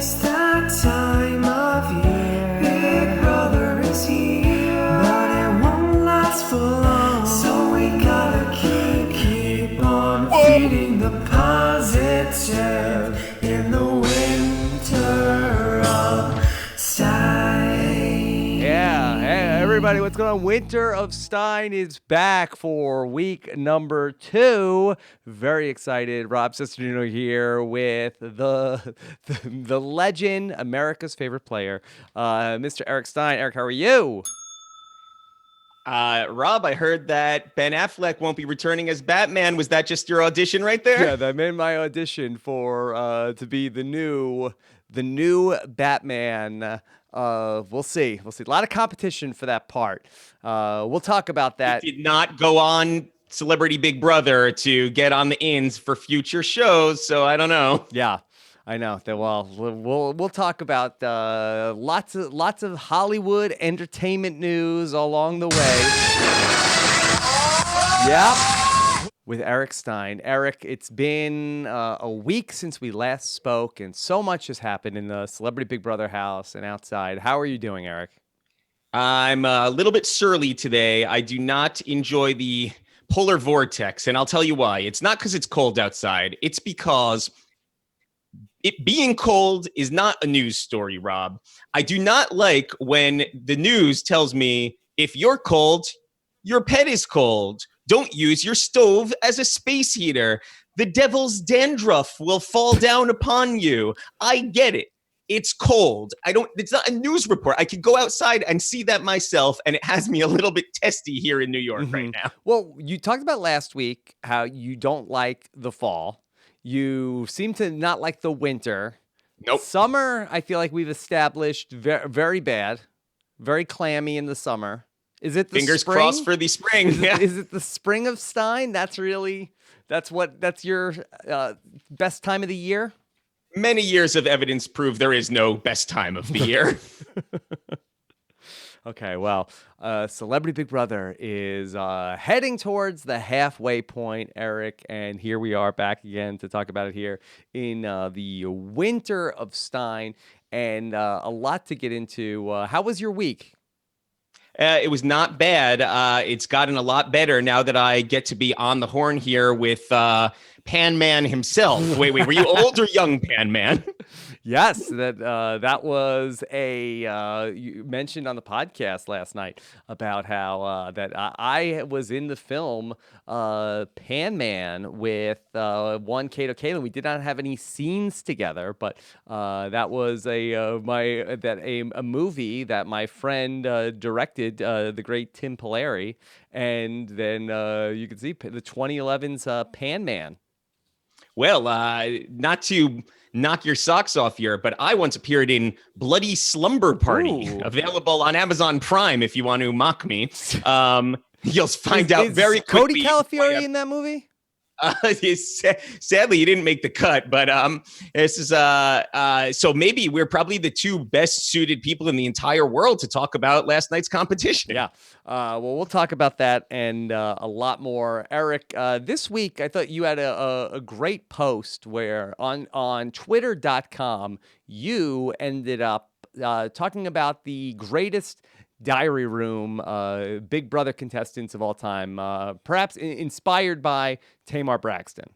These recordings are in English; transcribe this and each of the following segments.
It's that time of year. Big Brother is here, but it won't last for long. So we gotta keep on feeding the positive in the winter of Stein. Yeah, hey everybody, what's going on? Winter of Stein is back for week number 2. Very excited. Rob Cesternino here with the legend, America's favorite player, Mr. Eric Stein. Eric, how are you? Rob, I heard that Ben Affleck won't be returning as Batman. Was that just your audition right there? Yeah, that made my audition for to be the new Batman. We'll see. A lot of competition for that part. We'll talk about that. He did not go on Celebrity Big Brother to get on the ins for future shows, so I don't know. Yeah, I know. Well, we'll talk about lots of Hollywood entertainment news along the way. Yep. With Eric Stein. Eric, it's been a week since we last spoke, and so much has happened in the Celebrity Big Brother house and outside. How are you doing, Eric? I'm a little bit surly today. I do not enjoy the polar vortex, and I'll tell you why. It's not because it's cold outside. It's because it being cold is not a news story, Rob. I do not like when the news tells me if you're cold, your pet is cold. Don't use your stove as a space heater. The devil's dandruff will fall down upon you. I get it. It's cold. It's not a news report. I could go outside and see that myself, and it has me a little bit testy here in New York right now. Well, you talked about last week how you don't like the fall. You seem to not like the winter. Nope. Summer, I feel like we've established very bad, very clammy in the summer. Is it the Fingers spring? crossed for the spring. Is it the spring of Stein? That's your best time of the year? Many years of evidence prove there is no best time of the year. Okay, well, Celebrity Big Brother is heading towards the halfway point, Eric, and here we are back again to talk about it here in the winter of Stein, and a lot to get into. How was your week? It was not bad. It's gotten a lot better now that I get to be on the horn here with Pan Man himself. Wait, were you old or young, Pan Man? Yes, that was you mentioned on the podcast last night about how that I was in the film Pan Man with one Kato Kaelin. We did not have any scenes together, but that was a movie that my friend directed, the great Tim Polari, and then you can see the 2011's Pan Man. Well, not to knock your socks off here, but I once appeared in Bloody Slumber Party, available on Amazon Prime if you want to mock me. You'll find out very quickly. Cody Calafiore in that movie? Sadly, he didn't make the cut, but this is so maybe we're probably the two best suited people in the entire world to talk about last night's competition. Yeah. Well, we'll talk about that and a lot more. Eric, this week I thought you had a great post where on Twitter.com you ended up talking about the greatest diary room Big Brother contestants of all time, perhaps inspired by Tamar Braxton.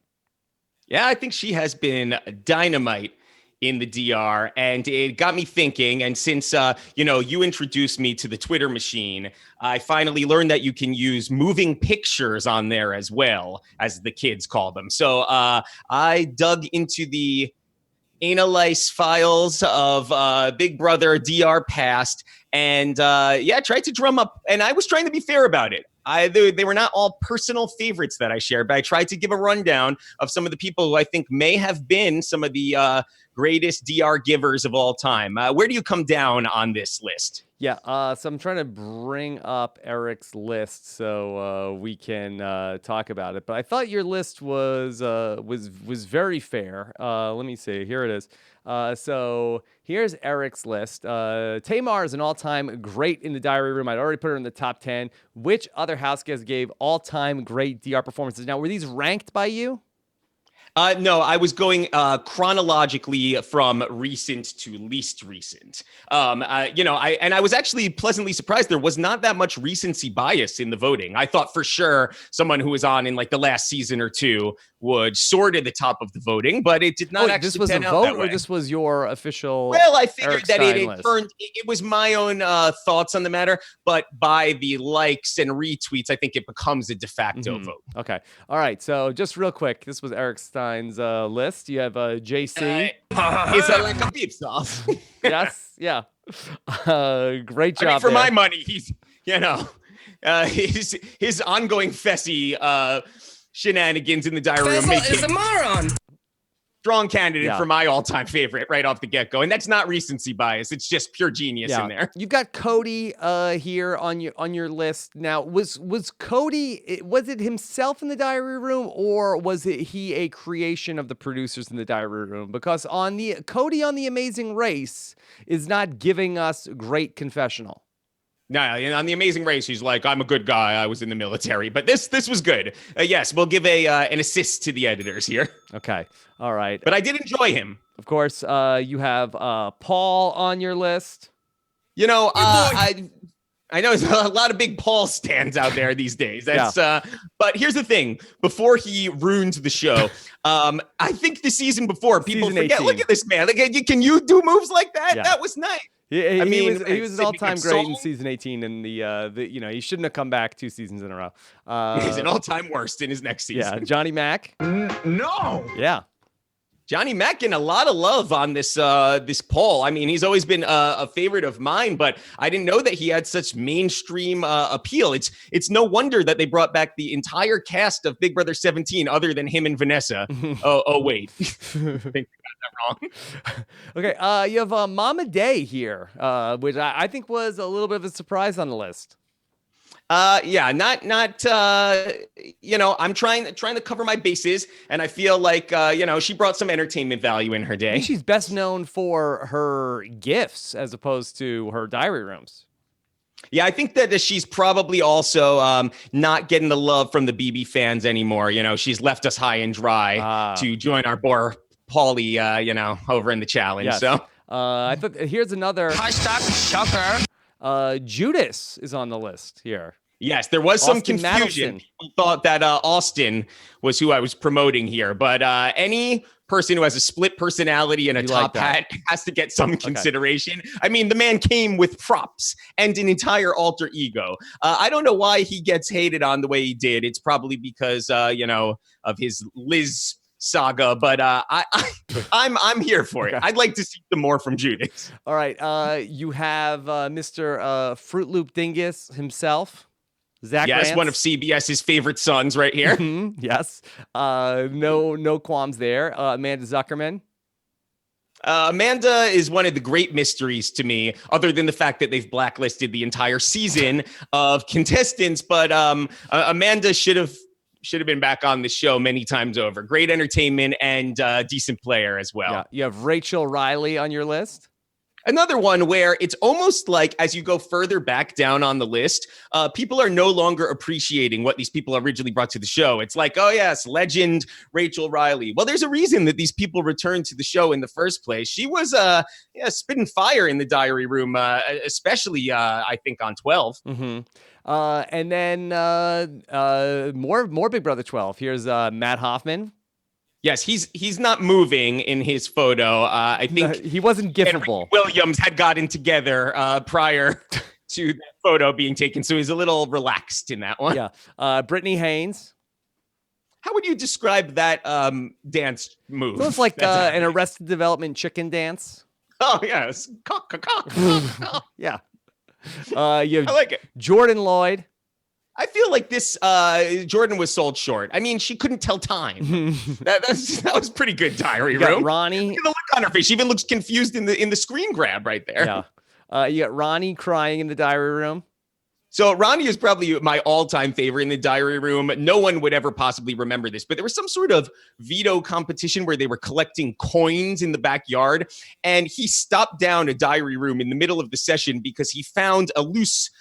Yeah, I think she has been dynamite in the DR, and it got me thinking. And since you introduced me to the Twitter machine, I finally learned that you can use moving pictures on there as well, as the kids call them. So I dug into the analyze files of Big Brother DR past, and tried to drum up. And I was trying to be fair about it. They were not all personal favorites that I shared, but I tried to give a rundown of some of the people who I think may have been some of the greatest DR givers of all time. Where do you come down on this list? Yeah, so I'm trying to bring up Eric's list so we can talk about it. But I thought your list was very fair. Let me see. Here it is. So here's Eric's list. Tamar is an all-time great in the diary room. I'd already put her in the top 10. Which other house guest gave all-time great DR performances? Now, were these ranked by you? No, I was going chronologically from recent to least recent. I was actually pleasantly surprised. There was not that much recency bias in the voting. I thought for sure someone who was on in like the last season or two would soar to the top of the voting, but it did not actually this was a pan out vote, that or way. this was your official? Well, I figured Eric that Stein it list? turned. It was my own thoughts on the matter, but by the likes and retweets, I think it becomes a de facto vote. Okay. All right. So just real quick, this was Eric Stein's list. You have JC. Is that like a beef sauce? Yes. Yeah. Great job. I mean, for there. my money, he's his ongoing Fessy shenanigans in the diary room make is a moron. strong candidate for my all-time favorite right off the get-go, and that's not recency bias; it's just pure genius in there. You've got Cody here on your list. Now, was Cody? Was it himself in the diary room, or was he a creation of the producers in the diary room? Because Cody on the Amazing Race is not giving us great confessional. No, on The Amazing Race, he's like, I'm a good guy. I was in the military. But this was good. Yes, we'll give an assist to the editors here. Okay. All right. But I did enjoy him. Of course, you have Paul on your list. You know, I know there's a lot of big Paul stands out there these days. That's but here's the thing. Before he ruined the show, I think the season before, people Season forget, 18. look at this man. Like, can you do moves like that? Yeah. That was nice. He was an all-time great in Soul. season 18, and he shouldn't have come back 2 seasons in a row. He's an all-time worst in his next season. Yeah, Johnny Mac. No. Yeah, Johnny Mack getting a lot of love on this poll. I mean, he's always been a favorite of mine, but I didn't know that he had such mainstream appeal. It's no wonder that they brought back the entire cast of Big Brother 17 other than him and Vanessa. Wait. I think I got that wrong. Okay, you have Mama Day here, which I think was a little bit of a surprise on the list. I'm trying to cover my bases, and I feel like she brought some entertainment value in her I day. think she's best known for her gifts as opposed to her diary rooms. Yeah, I think that she's probably also not getting the love from the BB fans anymore. You know, she's left us high and dry to join our boy Paulie, over in the challenge. Yes. So I thought here's another Shocker. Judas is on the list here. yes, there was some Austin confusion. Madison. People thought that Austin was who I was promoting here, but any person who has a split personality and a You top like that. hat has to get some consideration. I mean, the man came with props and an entire alter ego. I don't know why he gets hated on the way he did. It's probably because of his Liz saga, but I'm here for it. Okay. I'd like to see some more from Judas. All right, you have Mr. Fruit Loop Dingus himself, Zach. Yes, Rance. one of CBS's favorite sons right here. Mhm, yes. No qualms there. Amanda Zuckerman. Amanda is one of the great mysteries to me, other than the fact that they've blacklisted the entire season of contestants. But Amanda should have been back on the show many times over. Great entertainment and decent player as well. Yeah. You have Rachel Riley on your list. Another one where it's almost like as you go further back down on the list, people are no longer appreciating what these people originally brought to the show. It's like, oh yes, legend Rachel Riley. Well, there's a reason that these people returned to the show in the first place. She was spitting fire in the diary room, especially I think on 12. Mm-hmm. And then more Big Brother 12. Here's Matt Hoffman. Yes, he's not moving in his photo. I think He wasn't Henry giftable. Williams had gotten together prior to that photo being taken, so he's a little relaxed in that one. Yeah. Brittany Haynes. How would you describe that dance move? It looks like That's an happening? Arrested Development chicken dance. Oh yes, Yeah. You have I like it. Jordan Lloyd. I feel like this Jordan was sold short. I mean, she couldn't tell time. that was pretty good diary You got room. Ronnie. Look at the look on her face. She even looks confused in the screen grab right there. Yeah. You got Ronnie crying in the diary room. So Ronnie is probably my all-time favorite in the diary room. No one would ever possibly remember this, but there was some sort of veto competition where they were collecting coins in the backyard, and he stopped down a diary room in the middle of the session because he found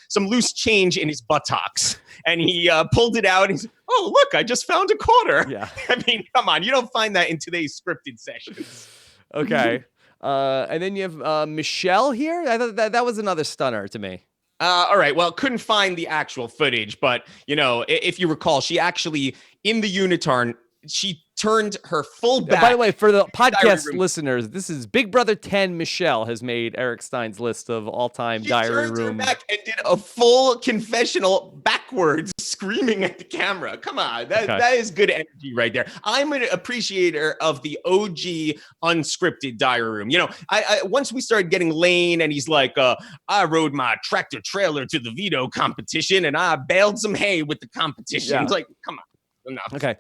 some loose change in his buttocks, and he pulled it out and he's, oh, look, I just found a quarter. Yeah. I mean, come on, you don't find that in today's scripted sessions. Okay. And then you have Michelle here. I thought that was another stunner to me. All right. Well, couldn't find the actual footage, but, if you recall, she actually, in the unitard, she turned her full back. By the way, for the podcast listeners, this is Big Brother 10. Michelle has made Eric Stein's list of all-time diary room. She turned her back and did a full confessional backwards, screaming at the camera. Come on, that is good energy right there. I'm an appreciator of the OG unscripted diary room. I once we started getting Lane, and he's like, I rode my tractor trailer to the veto competition, and I baled some hay with the competition. Yeah. It's like, come on. Enough. Okay.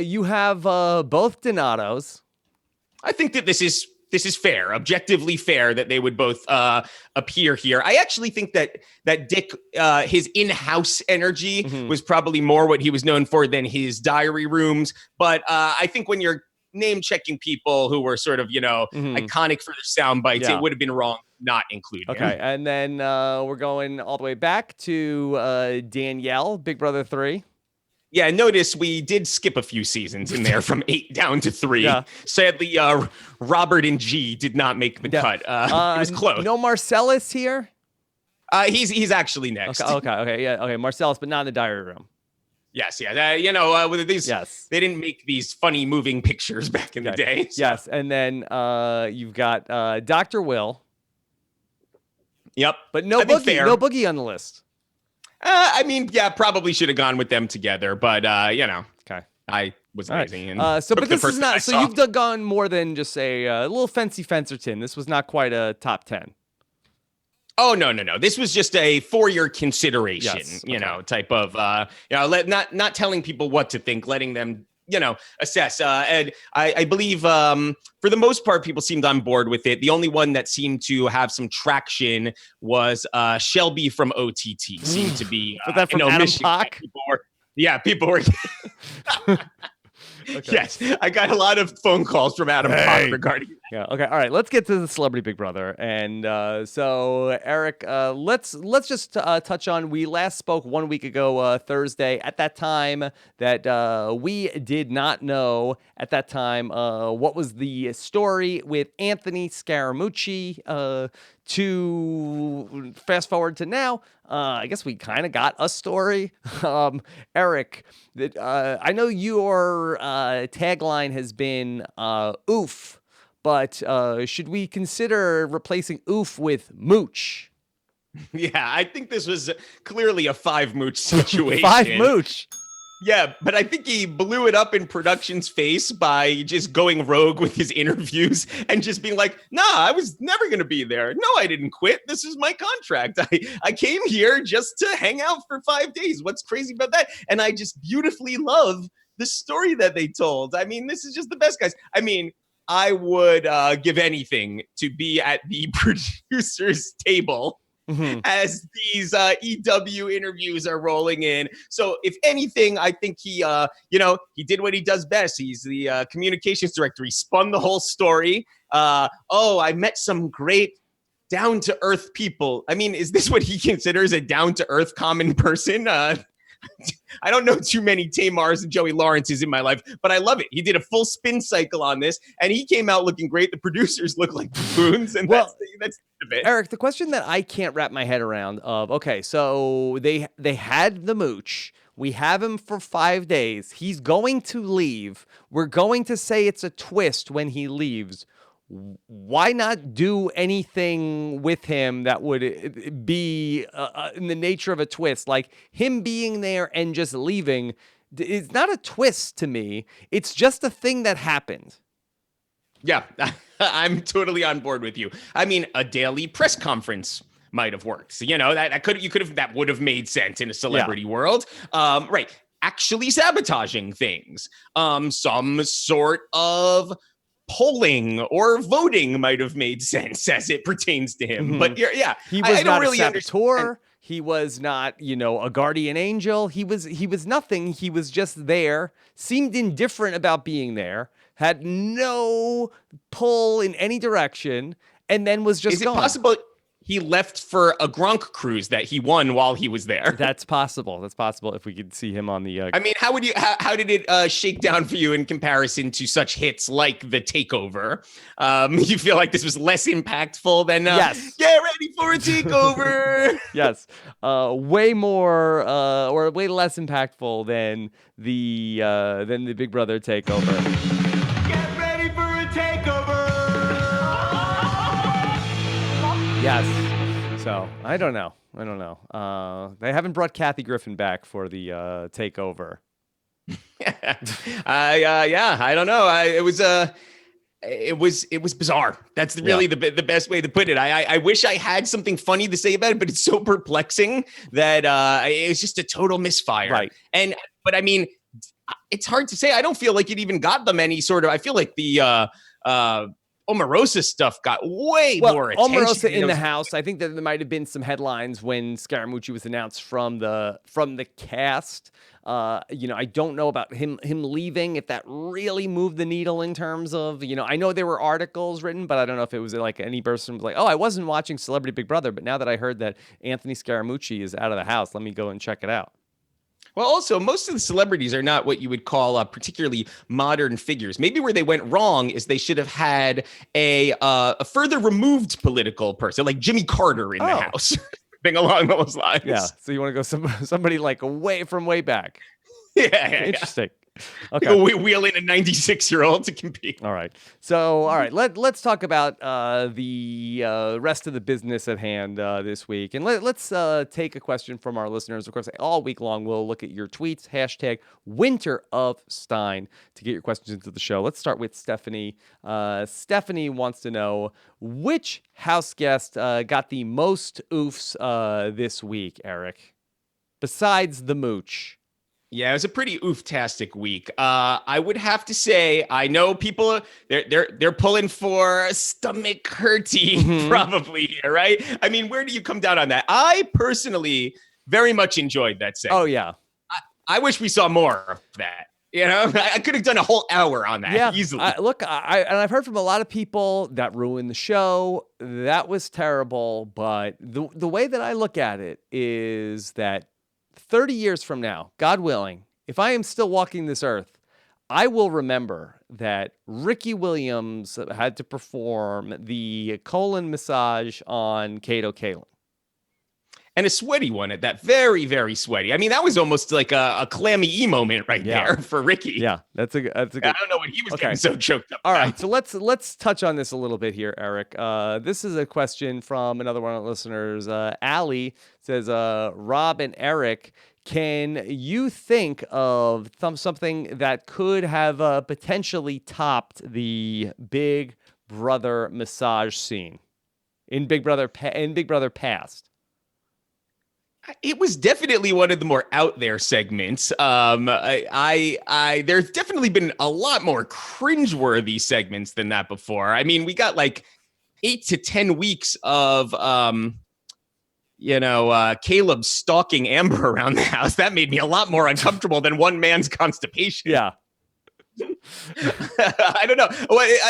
You have both Donatos. I think that this is fair, objectively fair, that they would both appear here. I actually think that Dick, his in-house energy was probably more what he was known for than his diary rooms. But I think when you're name checking people who were sort of, iconic for their sound bites, it would have been wrong not including him. Okay. And then we're going all the way back to Danielle, Big Brother 3. Yeah, notice we did skip a few seasons in there from 8 down to 3. Yeah. Sadly, Robert and G did not make the cut. It was close. No Marcellus here? He's actually next. Okay. Marcellus, but not in the diary room. Yes, yeah. With these, they didn't make these funny moving pictures back in the day. So. Yes, and then you've got Dr. Will. Yep. But no Boogie on the list. Probably should have gone with them together, but okay. I was lazy. Right. But this is not. So you've gone more than just a little fancy Fencerton. This was not quite a top 10. Oh no! This was just a for your consideration, type of not telling people what to think, letting them assess. And I believe for the most part, people seemed on board with it. The only one that seemed to have some traction was Shelby from OTT. Seemed to be was that from Adam Pock? People were. Okay. Yes, I got a lot of phone calls from Adam Pock regarding that. Yeah. Okay. All right. Let's get to the Celebrity Big Brother. And so, Eric, let's just touch on. We last spoke 1 week ago, Thursday. At that time, that we did not know at that time what was the story with Anthony Scaramucci. To fast forward to now, I guess we kind of got a story. Eric, I know your tagline has been oof, but should we consider replacing oof with mooch? Yeah, I think this was clearly a 5 mooch situation. 5 mooch. Yeah, but I think he blew it up in production's face by just going rogue with his interviews and just being like, nah, I was never going to be there. No, I didn't quit. This is my contract. I came here just to hang out for 5 days. What's crazy about that? And I just beautifully love the story that they told. I mean, this is just the best, guys. I mean, I would give anything to be at the producer's table as these EW interviews are rolling in. So if anything, I think he did what he does best. He's the communications director. He spun the whole story. I met some great down-to-earth people. I mean, is this what he considers a down-to-earth common person? I don't know too many Tamars and Joey Lawrences in my life, but I love it. He did a full spin cycle on this, and he came out looking great. The producers look like buffoons, and that's the bit. Eric, the question that I can't wrap my head around so they had the mooch. We have him for 5 days. He's going to leave. We're going to say it's a twist when he leaves. Why not do anything with him that would be in the nature of a twist? Like him being there and just leaving is not a twist to me. It's just a thing that happened. Yeah, I'm totally on board with you. I mean, a daily press conference might have worked. So, that would have made sense in a celebrity world. Right. Actually sabotaging things. Some sort of polling or voting might have made sense as it pertains to him. But he was not a saboteur. He was not, a guardian angel. He was nothing. He was just there, seemed indifferent about being there, had no pull in any direction, and then was just Is it gone. possible he left for a Gronk cruise that he won while he was there? That's possible. That's possible if we could see him on the. I mean, how did it shake down for you in comparison to such hits like The Takeover? You feel like this was less impactful than Yes. Get ready for a takeover. Yes, way more or way less impactful than the Big Brother takeover. Get ready for a takeover! Yes. So I don't know. They haven't brought Kathy Griffin back for the takeover. I don't know. It was bizarre. That's really the best way to put it. I wish I had something funny to say about it, but it's so perplexing that it's just a total misfire. Right. But I mean, it's hard to say. I don't feel like it even got them any sort of. I feel like the Omarosa stuff got way more attention. Omarosa in the house. I think that there might have been some headlines when Scaramucci was announced from the cast. I don't know about him leaving, if that really moved the needle in terms of, I know there were articles written, but I don't know if it was like any person was like, oh, I wasn't watching Celebrity Big Brother, but now that I heard that Anthony Scaramucci is out of the house, let me go and check it out. Well, also, most of the celebrities are not what you would call particularly modern figures. Maybe where they went wrong is they should have had a further removed political person, like Jimmy Carter in the house, thing along those lines. Yeah. So you want to go somebody like way back. Yeah. Interesting. Okay. Wheel in a 96-year-old to compete. All right. So, let's talk about the rest of the business at hand this week. And let's take a question from our listeners. Of course, all week long, we'll look at your tweets, hashtag Winter of Stein, to get your questions into the show. Let's start with Stephanie. Stephanie wants to know, which house guest got the most oofs this week, Eric, besides the mooch? Yeah, it was a pretty oof-tastic week. I would have to say, I know people they're pulling for stomach hurty probably here, right? I mean, where do you come down on that? I personally very much enjoyed that segment. Oh yeah, I wish we saw more of that. I could have done a whole hour on that easily. I've heard from a lot of people that ruined the show. That was terrible. But the way that I look at it is that 30 years from now, God willing, if I am still walking this earth, I will remember that Ricky Williams had to perform the colon massage on Kato Kaelin. And a sweaty one at that. Very, very sweaty. I mean, that was almost like a clammy E moment right there for Ricky. Yeah, that's a good. I don't know what he was getting so choked up. All right, so let's touch on this a little bit here, Eric. This is a question from another one of our listeners. Allie says, Rob and Eric, can you think of something that could have potentially topped the Big Brother massage scene in Big Brother past? It was definitely one of the more out there segments. There's definitely been a lot more cringeworthy segments than that before. I mean, we got like 8 to 10 weeks of, Caleb stalking Amber around the house. That made me a lot more uncomfortable than one man's constipation. Yeah. I don't know.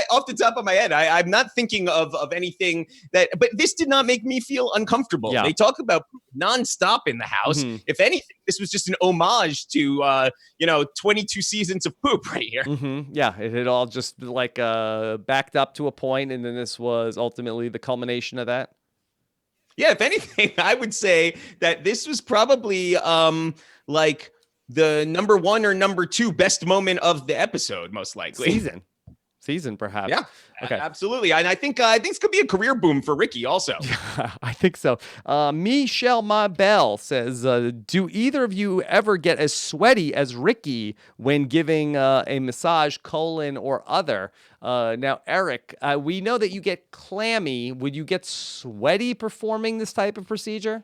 Off the top of my head, I'm not thinking of anything but this did not make me feel uncomfortable. Yeah. They talk about nonstop in the house. Mm-hmm. If anything, this was just an homage to, 22 seasons of poop right here. Mm-hmm. Yeah, it had all just like backed up to a point, and then this was ultimately the culmination of that. Yeah, if anything, I would say that this was probably like the number 1 or number 2 best moment of the episode, most likely. Season, perhaps. Yeah, okay, absolutely. And I think this could be a career boom for Ricky also. I think so. Michelle Mabel says, do either of you ever get as sweaty as Ricky when giving a massage, colon or other? Now, Eric, we know that you get clammy. Would you get sweaty performing this type of procedure?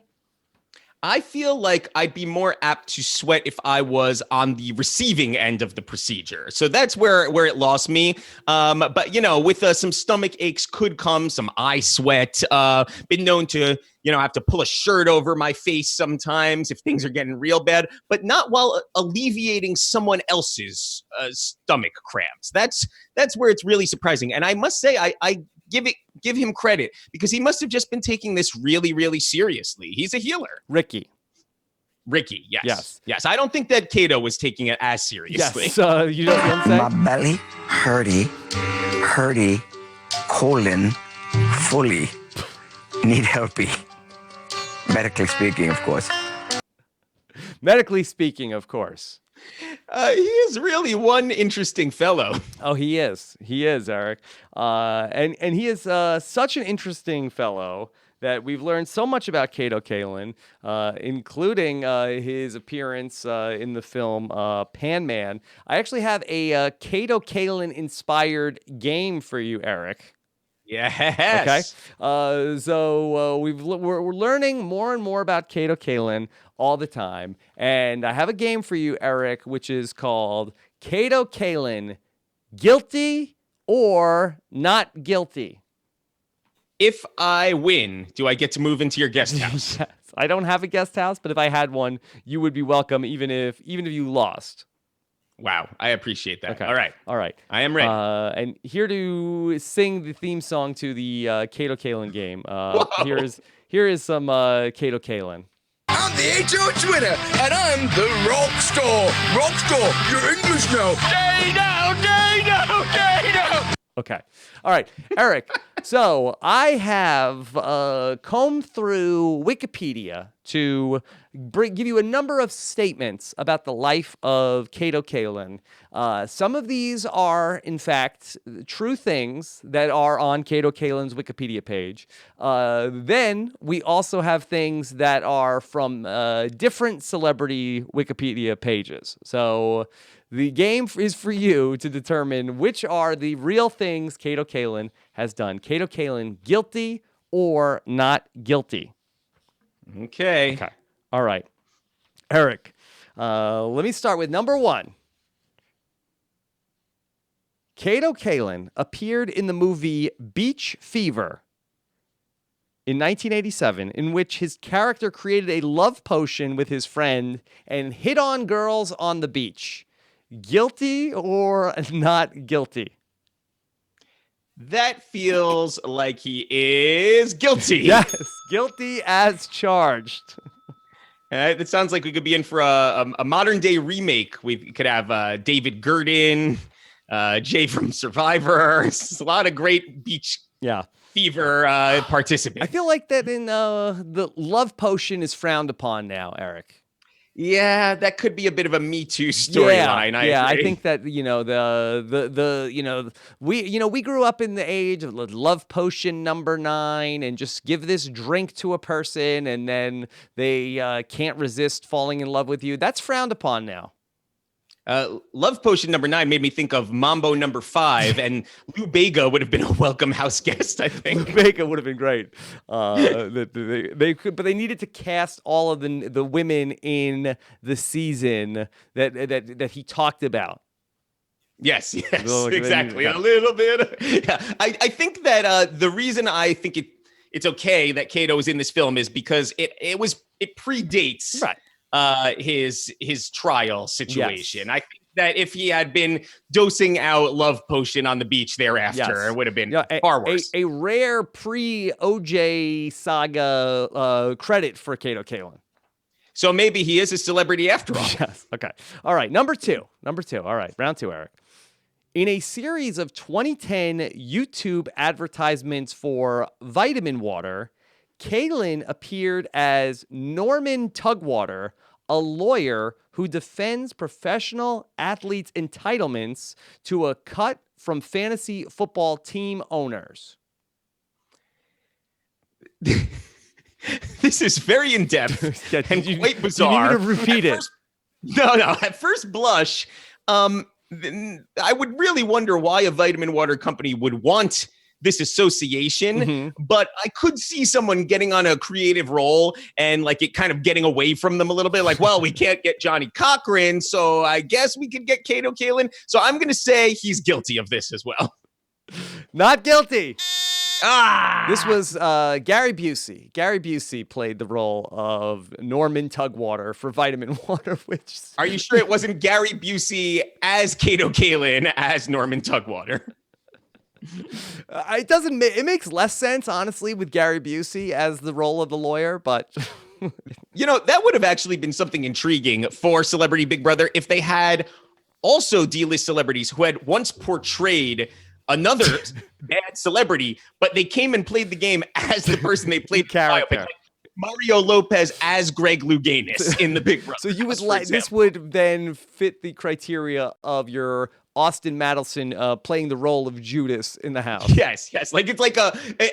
I feel like I'd be more apt to sweat if I was on the receiving end of the procedure. So that's where it lost me. But, with some stomach aches could come some eye sweat. Been known to, have to pull a shirt over my face sometimes if things are getting real bad, but not while alleviating someone else's stomach cramps. That's where it's really surprising. And I must say, I give him credit because he must have just been taking this really, really seriously. He's a healer. Ricky, yes. I don't think that Kato was taking it as seriously. Yes, you know what I'm saying? My belly, hurty, colon, fully, need helpy. Medically speaking, of course. Medically speaking, of course. He is really one interesting fellow. Oh, he is, Eric. And he is such an interesting fellow that we've learned so much about Kato Kaelin, including his appearance in the film Pan Man. I actually have a Kato Kaelin inspired game for you, Eric. Yes. Okay. So we're learning more and more about Kato Kaelin all the time, and I have a game for you, Eric, which is called Kato Kaelin, guilty or not guilty. If I win, do I get to move into your guest house? Yes. I don't have a guest house, but if I had one, you would be welcome, even if you lost. Wow, I appreciate that. Okay. All right. I am ready. And here to sing the theme song to the Kato Kaelin game. Here is some Kato Kaelin. I'm the HO Twitter, and I'm the rock star. Rock star, you're English now. Dano. Okay. All right, Eric. So I have combed through Wikipedia to give you a number of statements about the life of Kato Kaelin. Some of these are, in fact, true things that are on Kato Kaelin's Wikipedia page. Then we also have things that are from different celebrity Wikipedia pages. So the game is for you to determine which are the real things Kato Kaelin has done. Kato Kaelin, guilty or not guilty? Okay. All right. Eric, let me start with number one. Kato Kaelin appeared in the movie Beach Fever in 1987, in which his character created a love potion with his friend and hit on girls on the beach. Guilty or not guilty? That feels like he is guilty. Yes, guilty as charged. It sounds like we could be in for a modern day remake. We could have David Gurdon, Jay from Survivor. It's a lot of great Beach Fever participants. I feel like that in the love potion is frowned upon now, Eric. Yeah, that could be a bit of a Me Too storyline. I think that we grew up in the age of love potion number 9, and just give this drink to a person, and then they can't resist falling in love with you. That's frowned upon now. Love potion number 9 made me think of Mambo number 5, and Lou Bega would have been a welcome house guest, I think. Lou Bega would have been great. They could, but they needed to cast all of the women in the season that he talked about. Yes, exactly. A little bit. Yeah, I think that the reason I think it's okay that Kato is in this film is because it predates. Right. His trial situation. Yes. I think that if he had been dosing out love potion on the beach thereafter, it would have been far worse. A rare pre-OJ saga credit for Kato Kaelin. So maybe he is a celebrity after all. Yes. Okay. All right. Number two. All right. Round 2, Eric. In a series of 2010 YouTube advertisements for vitamin water, Kaelin appeared as Norman Tugwater, a lawyer who defends professional athletes' entitlements to a cut from fantasy football team owners. This is very in-depth and quite bizarre. You need to repeat it. No. At first blush, I would really wonder why a vitamin water company would want this association, Mm-hmm. but I could see someone getting on a creative role and like it kind of getting away from them a little bit. Like, well, we can't get Johnny Cochran, so I guess we could get Kato Kaelin. So I'm going to say he's guilty of this as well. Not guilty. Ah, This was Gary Busey. Gary Busey played the role of Norman Tugwater for Vitamin Water, which... Are you sure it wasn't Gary Busey as Kato Kaelin as Norman Tugwater? It doesn't. It makes less sense, honestly, with Gary Busey as the role of the lawyer. But That would have actually been something intriguing for Celebrity Big Brother if they had also D-list celebrities who had once portrayed another bad celebrity, but they came and played the game as the person they played. Character. Like Mario Lopez as Greg Louganis in the Big Brother. So you would house, for like this example. would then fit the criteria of your Austin Madison playing the role of Judas in the house. Yes. Like it's like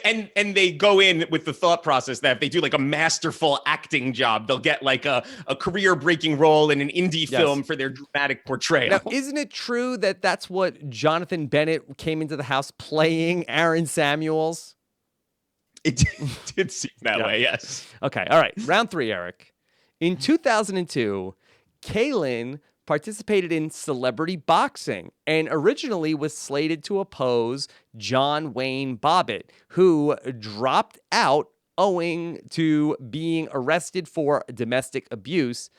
and they go in with the thought process that if they do like a masterful acting job, they'll get like a career-breaking role in an indie film for their dramatic portrayal. Now, isn't it true that that's what Jonathan Bennett came into the house playing Aaron Samuels? It did seem that way, yes. Okay, all right. Round 3, Eric. In 2002, Kaelin participated in celebrity boxing and originally was slated to oppose John Wayne Bobbitt, who dropped out owing to being arrested for domestic abuse.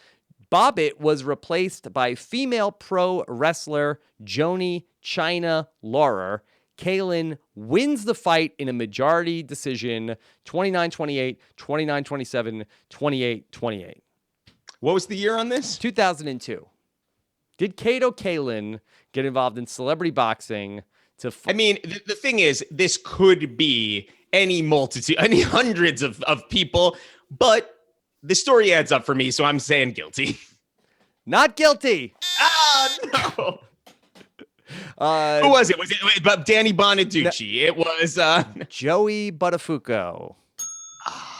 Bobbitt was replaced by female pro wrestler Joni China Laurer. Kaelin wins the fight in a majority decision, 29-28, 29-27, 28-28. What was the year on this? 2002. Did Kato Kaelin get involved in celebrity boxing to... I mean, the thing is, this could be any multitude, any hundreds of people, but the story adds up for me, so I'm saying guilty. Not guilty. No. Who was it? Was it Danny Bonaducci? It was Joey Buttafuoco.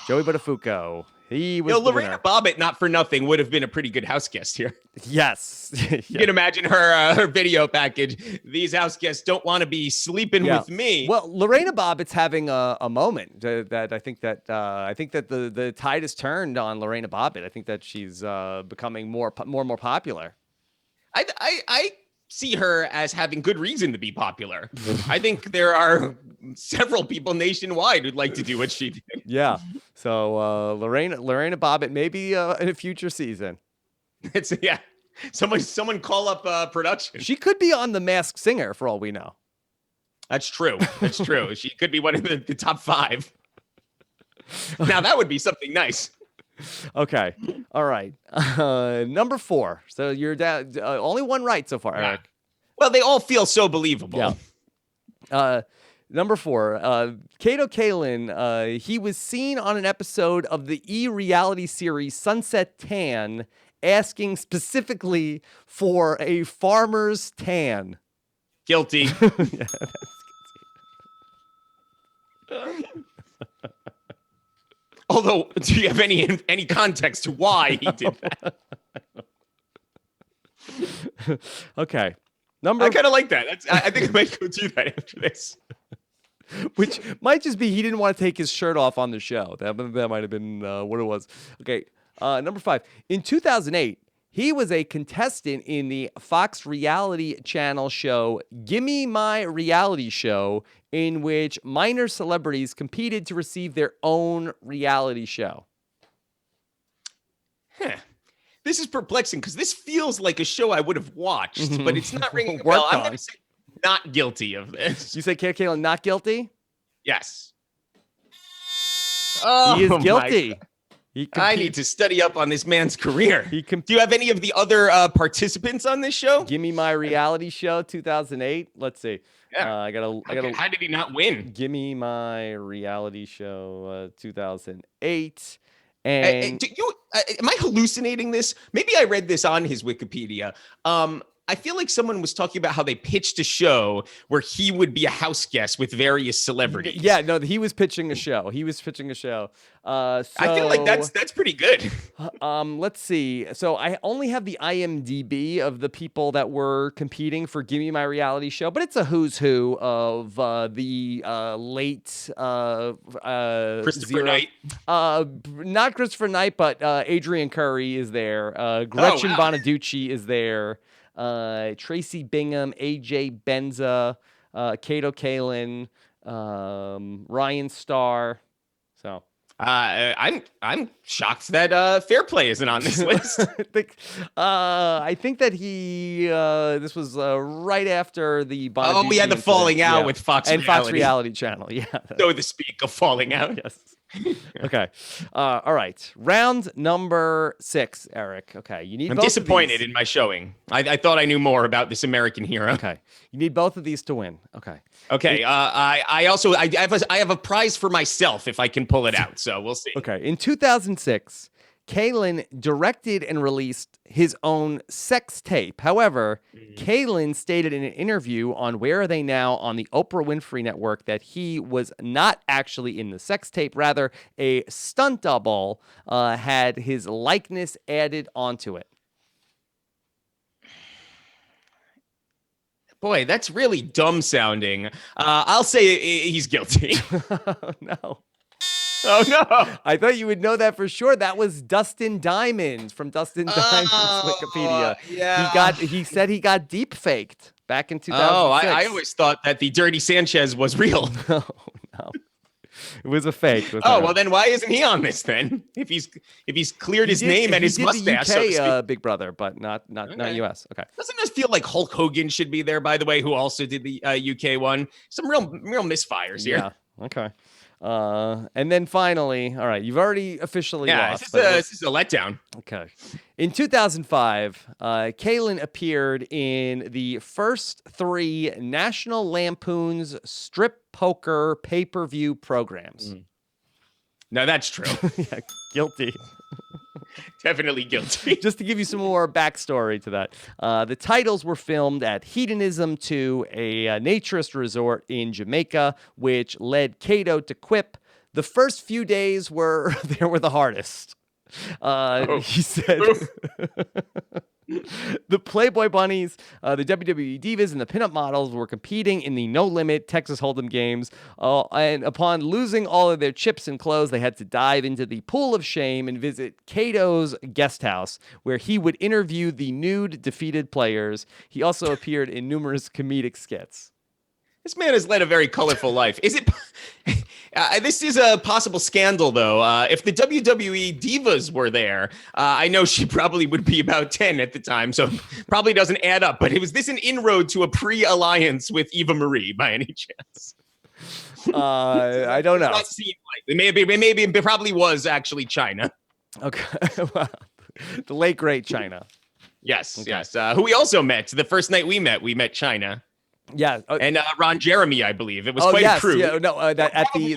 Joey Buttafuoco. He was the Lorena winner. Bobbitt, not for nothing, would have been a pretty good house guest here. Yes. You can imagine her video package. These house guests don't want to be sleeping with me. Well, Lorena Bobbitt's having a moment that I think that the tide has turned on Lorena Bobbitt. I think that she's becoming more and more popular. I see her as having good reason to be popular. I think there are several people nationwide who'd like to do what she did. Yeah. So Lorena Bobbitt maybe in a future season. Someone call up production. She could be on The Masked Singer for all we know. That's true. She could be one of the top 5. Now that would be something nice. Okay. All right. Number 4. So you're down only one right so far, Eric. Well, they all feel so believable. Yeah. Number 4. Kato Kaelin. He was seen on an episode of the reality series Sunset Tan, asking specifically for a farmer's tan. Guilty. Although, do you have any context to why he did that? Okay. I kind of like that. I think I might go do that after this. Which might just be he didn't want to take his shirt off on the show. That might have been what it was. Okay. Number 5. In 2008, he was a contestant in the Fox reality channel show Gimme My Reality Show, in which minor celebrities competed to receive their own reality show. This is perplexing because this feels like a show I would have watched, but it's not ringing a bell. I'm going to say not guilty of this. You say Kaelin not guilty? Yes. He is guilty. I need to study up on this man's career. Do you have any of the other participants on this show? Gimme My Reality Show 2008. Let's see. Yeah. I gotta. How did he not win? Gimme My Reality Show 2008. And am I hallucinating this? Maybe I read this on his Wikipedia. I feel like someone was talking about how they pitched a show where he would be a house guest with various celebrities. Yeah, no, he was pitching a show. I feel like that's pretty good. Let's see. So I only have the IMDb of the people that were competing for Gimme My Reality Show, but it's a who's who of the late Christopher Knight. Not Christopher Knight, but Adrian Curry is there. Gretchen Bonaducci is there. Tracy Bingham, AJ Benza, Kato Kaelin, Ryan Starr. So I'm shocked that Fair Play isn't on this list. I think that he this was right after the Bonaducci we had the falling incident. out with Fox and Reality. Fox Reality Channel. Yeah, so to speak, of falling out. Yes. Okay. All right. Round number 6, Eric. Okay. You need. I'm both disappointed of these. in my showing. I thought I knew more about this American hero. Okay. You need both of these to win. Okay. Okay. I have a prize for myself if I can pull it out. So we'll see. Okay. In 2006, Kaelin directed and released his own sex tape. However, Kaelin stated in an interview on Where Are They Now on the Oprah Winfrey Network that he was not actually in the sex tape. Rather, a stunt double had his likeness added onto it. Boy, that's really dumb sounding. I'll say he's guilty. No. Oh, no. I thought you would know that for sure. That was Dustin Diamond from Dustin Diamond's Wikipedia. Yeah. He said he got deep faked back in 2006. Oh, I always thought that the Dirty Sanchez was real. No. It was a fake. Well, then why isn't he on this then? If he's cleared his name and his mustache, the UK, so Big Brother, but not US. Okay. Doesn't this feel like Hulk Hogan should be there? By the way, who also did the UK one? Some real misfires here. Yeah. Okay. And then finally, all right, you've already officially lost. This is a letdown. Okay. In 2005, Kaelin appeared in the first 3 National Lampoon's strip poker pay-per-view programs. No, that's true. Yeah, guilty. Definitely guilty. Just to give you some more backstory to that, the titles were filmed at Hedonism 2, a naturist resort in Jamaica, which led Kato to quip, "The first few days were the hardest." He said. The Playboy Bunnies, the WWE Divas, and the pinup models were competing in the No Limit Texas Hold'em games. And upon losing all of their chips and clothes, they had to dive into the pool of shame and visit Kato's guest house, where he would interview the nude, defeated players. He also appeared in numerous comedic skits. This man has led a very colorful life. Is it? This is a possible scandal, though. If the WWE divas were there, I know she probably would be about 10 at the time, so probably doesn't add up. But was this an inroad to a pre-alliance with Eva Marie by any chance? I don't know. Not seem likely. Maybe it probably was actually China. Okay. Well, the late great China. Yes, Okay. yes. Who we also met the first night we met China. Yeah, and Ron Jeremy, I believe it was quite a crew. Yeah, no, that at the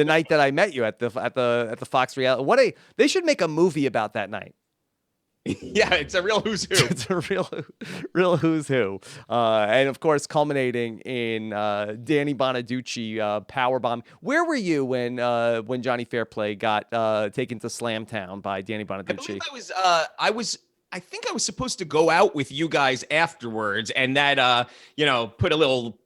night that I met you at the Fox Reality. They should make a movie about that night. Yeah, it's a real who's who. It's a real who's who, and of course, culminating in Danny Bonaducci powerbomb. Where were you when Johnny Fairplay got taken to Slamtown by Danny Bonaducci? I think I was supposed to go out with you guys afterwards, and that put a little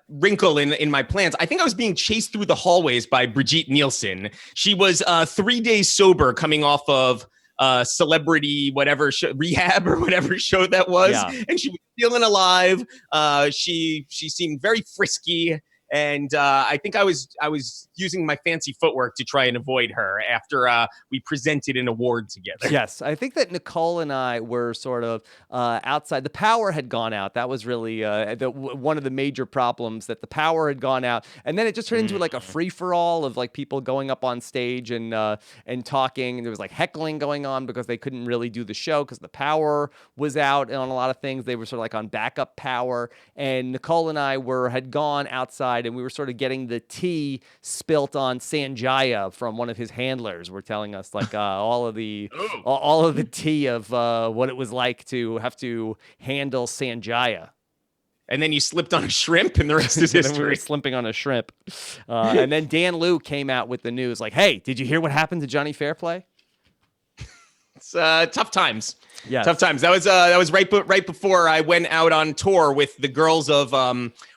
wrinkle in my plans. I think I was being chased through the hallways by Brigitte Nielsen. She was 3 days sober, coming off of Celebrity whatever show, Rehab or whatever show that was, and she was feeling alive. She seemed very frisky. And I think I was using my fancy footwork to try and avoid her after we presented an award together. Yes, I think that Nicole and I were sort of outside. The power had gone out. That was really one of the major problems, that the power had gone out. And then it just turned into like a free-for-all of like people going up on stage and talking. And there was like heckling going on because they couldn't really do the show because the power was out on a lot of things. They were sort of like on backup power. And Nicole and I had gone outside ringside, and we were sort of getting the tea spilt on Sanjaya from one of his handlers. We're telling us like all of the tea of what it was like to have to handle Sanjaya. And then you slipped on a shrimp, and the rest is And then we history. were slipping on a shrimp. And then Dan Liu came out with the news like, hey, did you hear what happened to Johnny Fairplay? It's tough times. Yes. Tough times. That was right before I went out on tour with the girls of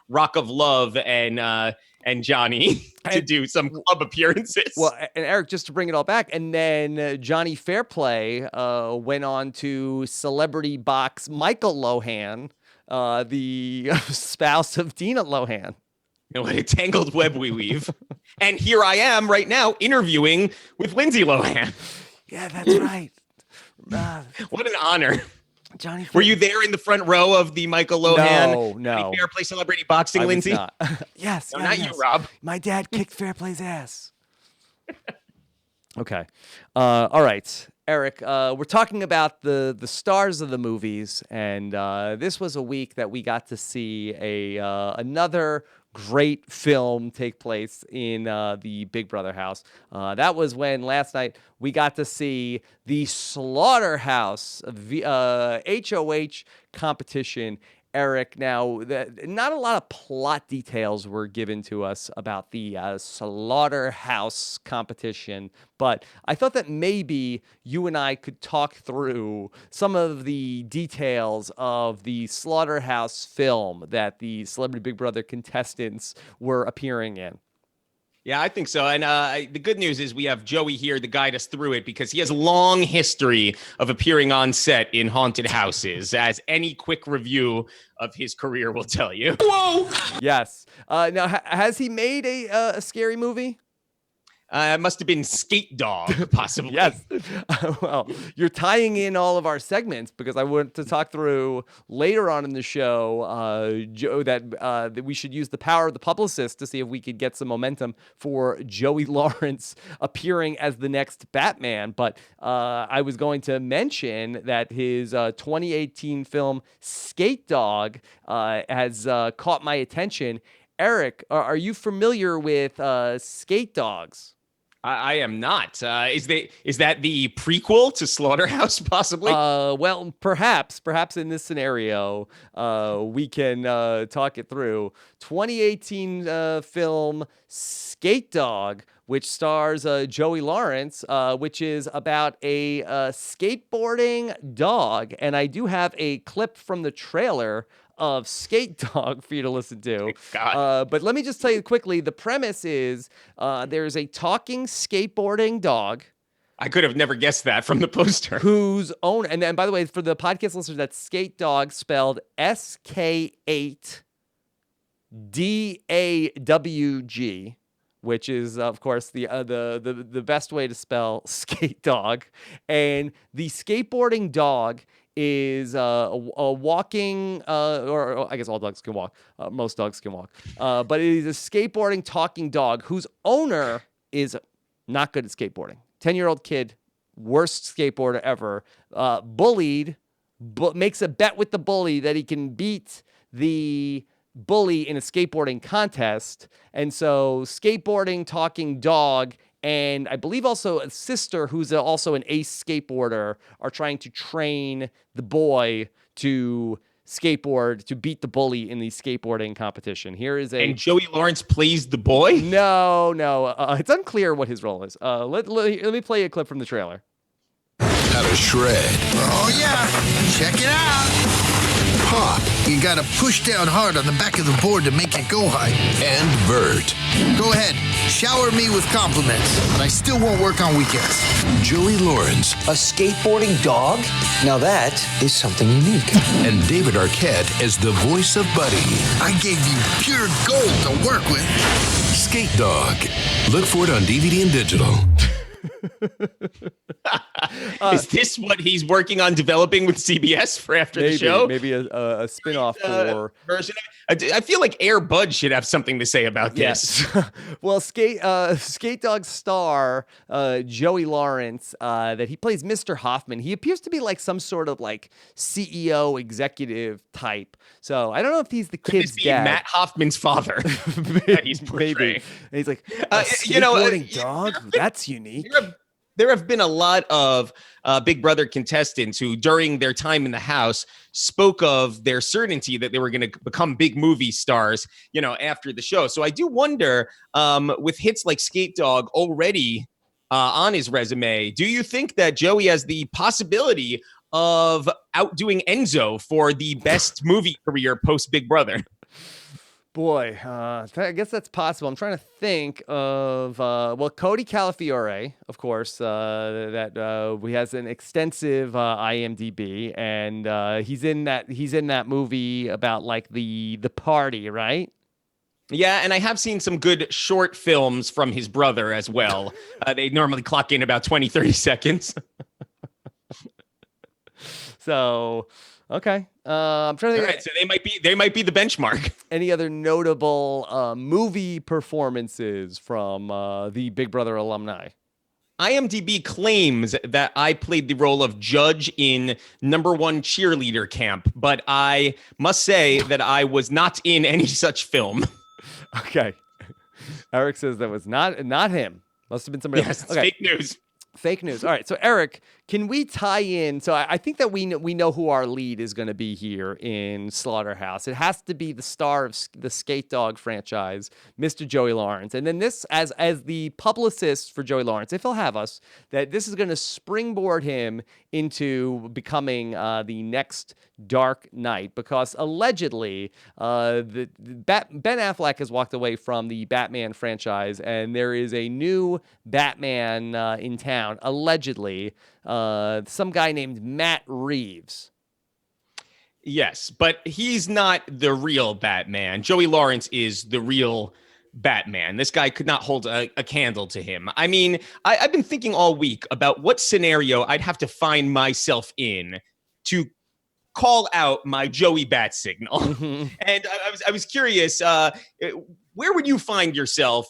Rock of Love and Johnny to do some club appearances. Well, and Eric, just to bring it all back, and then Johnny Fairplay went on to celebrity box Michael Lohan, the spouse of Dina Lohan. What a tangled web we weave. And here I am right now interviewing with Lindsay Lohan. Yeah, that's right. What an honor. Johnny, were you there in the front row of the Michael Lohan No. Fairplay Celebrity Boxing, I was Lindsay? not. Yes. No, yeah, not yes. you, Rob. My dad kicked Fairplay's ass. Okay. All right. Eric, we're talking about the stars of the movies, and this was a week that we got to see another great film take place in the Big Brother house. That was when last night we got to see the Slaughterhouse HOH competition. Eric, now, not a lot of plot details were given to us about the Slaughterhouse competition, but I thought that maybe you and I could talk through some of the details of the Slaughterhouse film that the Celebrity Big Brother contestants were appearing in. Yeah, I think so. And the good news is we have Joey here to guide us through it because he has a long history of appearing on set in haunted houses, as any quick review of his career will tell you. Whoa! Yes. Now, has he made a scary movie? It must have been Skate Dog, possibly. Yes. Well, you're tying in all of our segments because I want to talk through later on in the show, Joe, that we should use the power of the publicist to see if we could get some momentum for Joey Lawrence appearing as the next Batman. But I was going to mention that his 2018 film Skate Dog has caught my attention. Eric, are you familiar with Skate Dogs? I am not. Is that the prequel to Slaughterhouse, possibly? Well, perhaps in this scenario, we can talk it through. 2018 film Skate Dog, which stars Joey Lawrence, which is about a skateboarding dog. And I do have a clip from the trailer of Skate Dog for you to listen to. But let me just tell you quickly, the premise is there's a talking skateboarding dog. I could have never guessed that from the poster. Whose own, and then by the way, for the podcast listeners, that's Skate Dog spelled SK8DAWG, which is of course the best way to spell Skate Dog. And the skateboarding dog is a walking, or I guess all dogs can walk. Most dogs can walk. But it is a skateboarding talking dog whose owner is not good at skateboarding. 10-year-old kid, worst skateboarder ever, bullied, makes a bet with the bully that he can beat the bully in a skateboarding contest. And so skateboarding talking dog and I believe also a sister who's also an ace skateboarder are trying to train the boy to skateboard to beat the bully in the skateboarding competition. Here is And Joey Lawrence plays the boy? No. It's unclear what his role is. Let me play a clip from the trailer. How to shred. Oh, yeah. Check it out. Pop. You gotta push down hard on the back of the board to make it go high. And vert. Go ahead. Shower me with compliments, but I still won't work on weekends. Joey Lawrence. A skateboarding dog? Now that is something unique. And David Arquette as the voice of Buddy. I gave you pure gold to work with. Skate Dog. Look for it on DVD and digital. Is this what he's working on developing with CBS for after the show? Maybe a spin-off for version. I feel like Air Bud should have something to say about this. Well, Skate Dog star Joey Lawrence, that he plays Mr. Hoffman. He appears to be like some sort of like CEO executive type. So I don't know if he's the kid's dad. Matt Hoffman's father. That he's portraying. Maybe. And he's like, a skateboarding dog? That's unique. There have been a lot of Big Brother contestants who, during their time in the house, spoke of their certainty that they were going to become big movie stars, after the show. So I do wonder, with hits like Skate Dog already on his resume, do you think that Joey has the possibility of outdoing Enzo for the best movie career post Big Brother? Boy, I guess that's possible. I'm trying to think of Cody Calafiore, of course, that he has an extensive IMDb, and he's in that movie about like the party, right? Yeah, and I have seen some good short films from his brother as well. They normally clock in about 20, 30 seconds. So, okay. I'm trying to think. All right, so they might be the benchmark. Any other notable movie performances from the Big Brother alumni? IMDb claims that I played the role of judge in number 1 cheerleader camp, but I must say that I was not in any such film. Okay. Eric says that was not him. Must have been somebody else. Yes, okay. Fake news. Fake news. All right. So, Eric, can we tie in? So, I think that we know who our lead is going to be here in Slaughterhouse. It has to be the star of the Skate Dog franchise, Mr. Joey Lawrence. And then this, as the publicist for Joey Lawrence, if he'll have us, that this is going to springboard him into becoming the next Dark Knight, because allegedly Ben Affleck has walked away from the Batman franchise, and there is a new Batman in town, allegedly, some guy named Matt Reeves. Yes, but he's not the real Batman. Joey Lawrence is the real Batman. This guy could not hold a candle to him. I mean, I've been thinking all week about what scenario I'd have to find myself in to call out my Joey Bat signal. Mm-hmm. And I was curious, where would you find yourself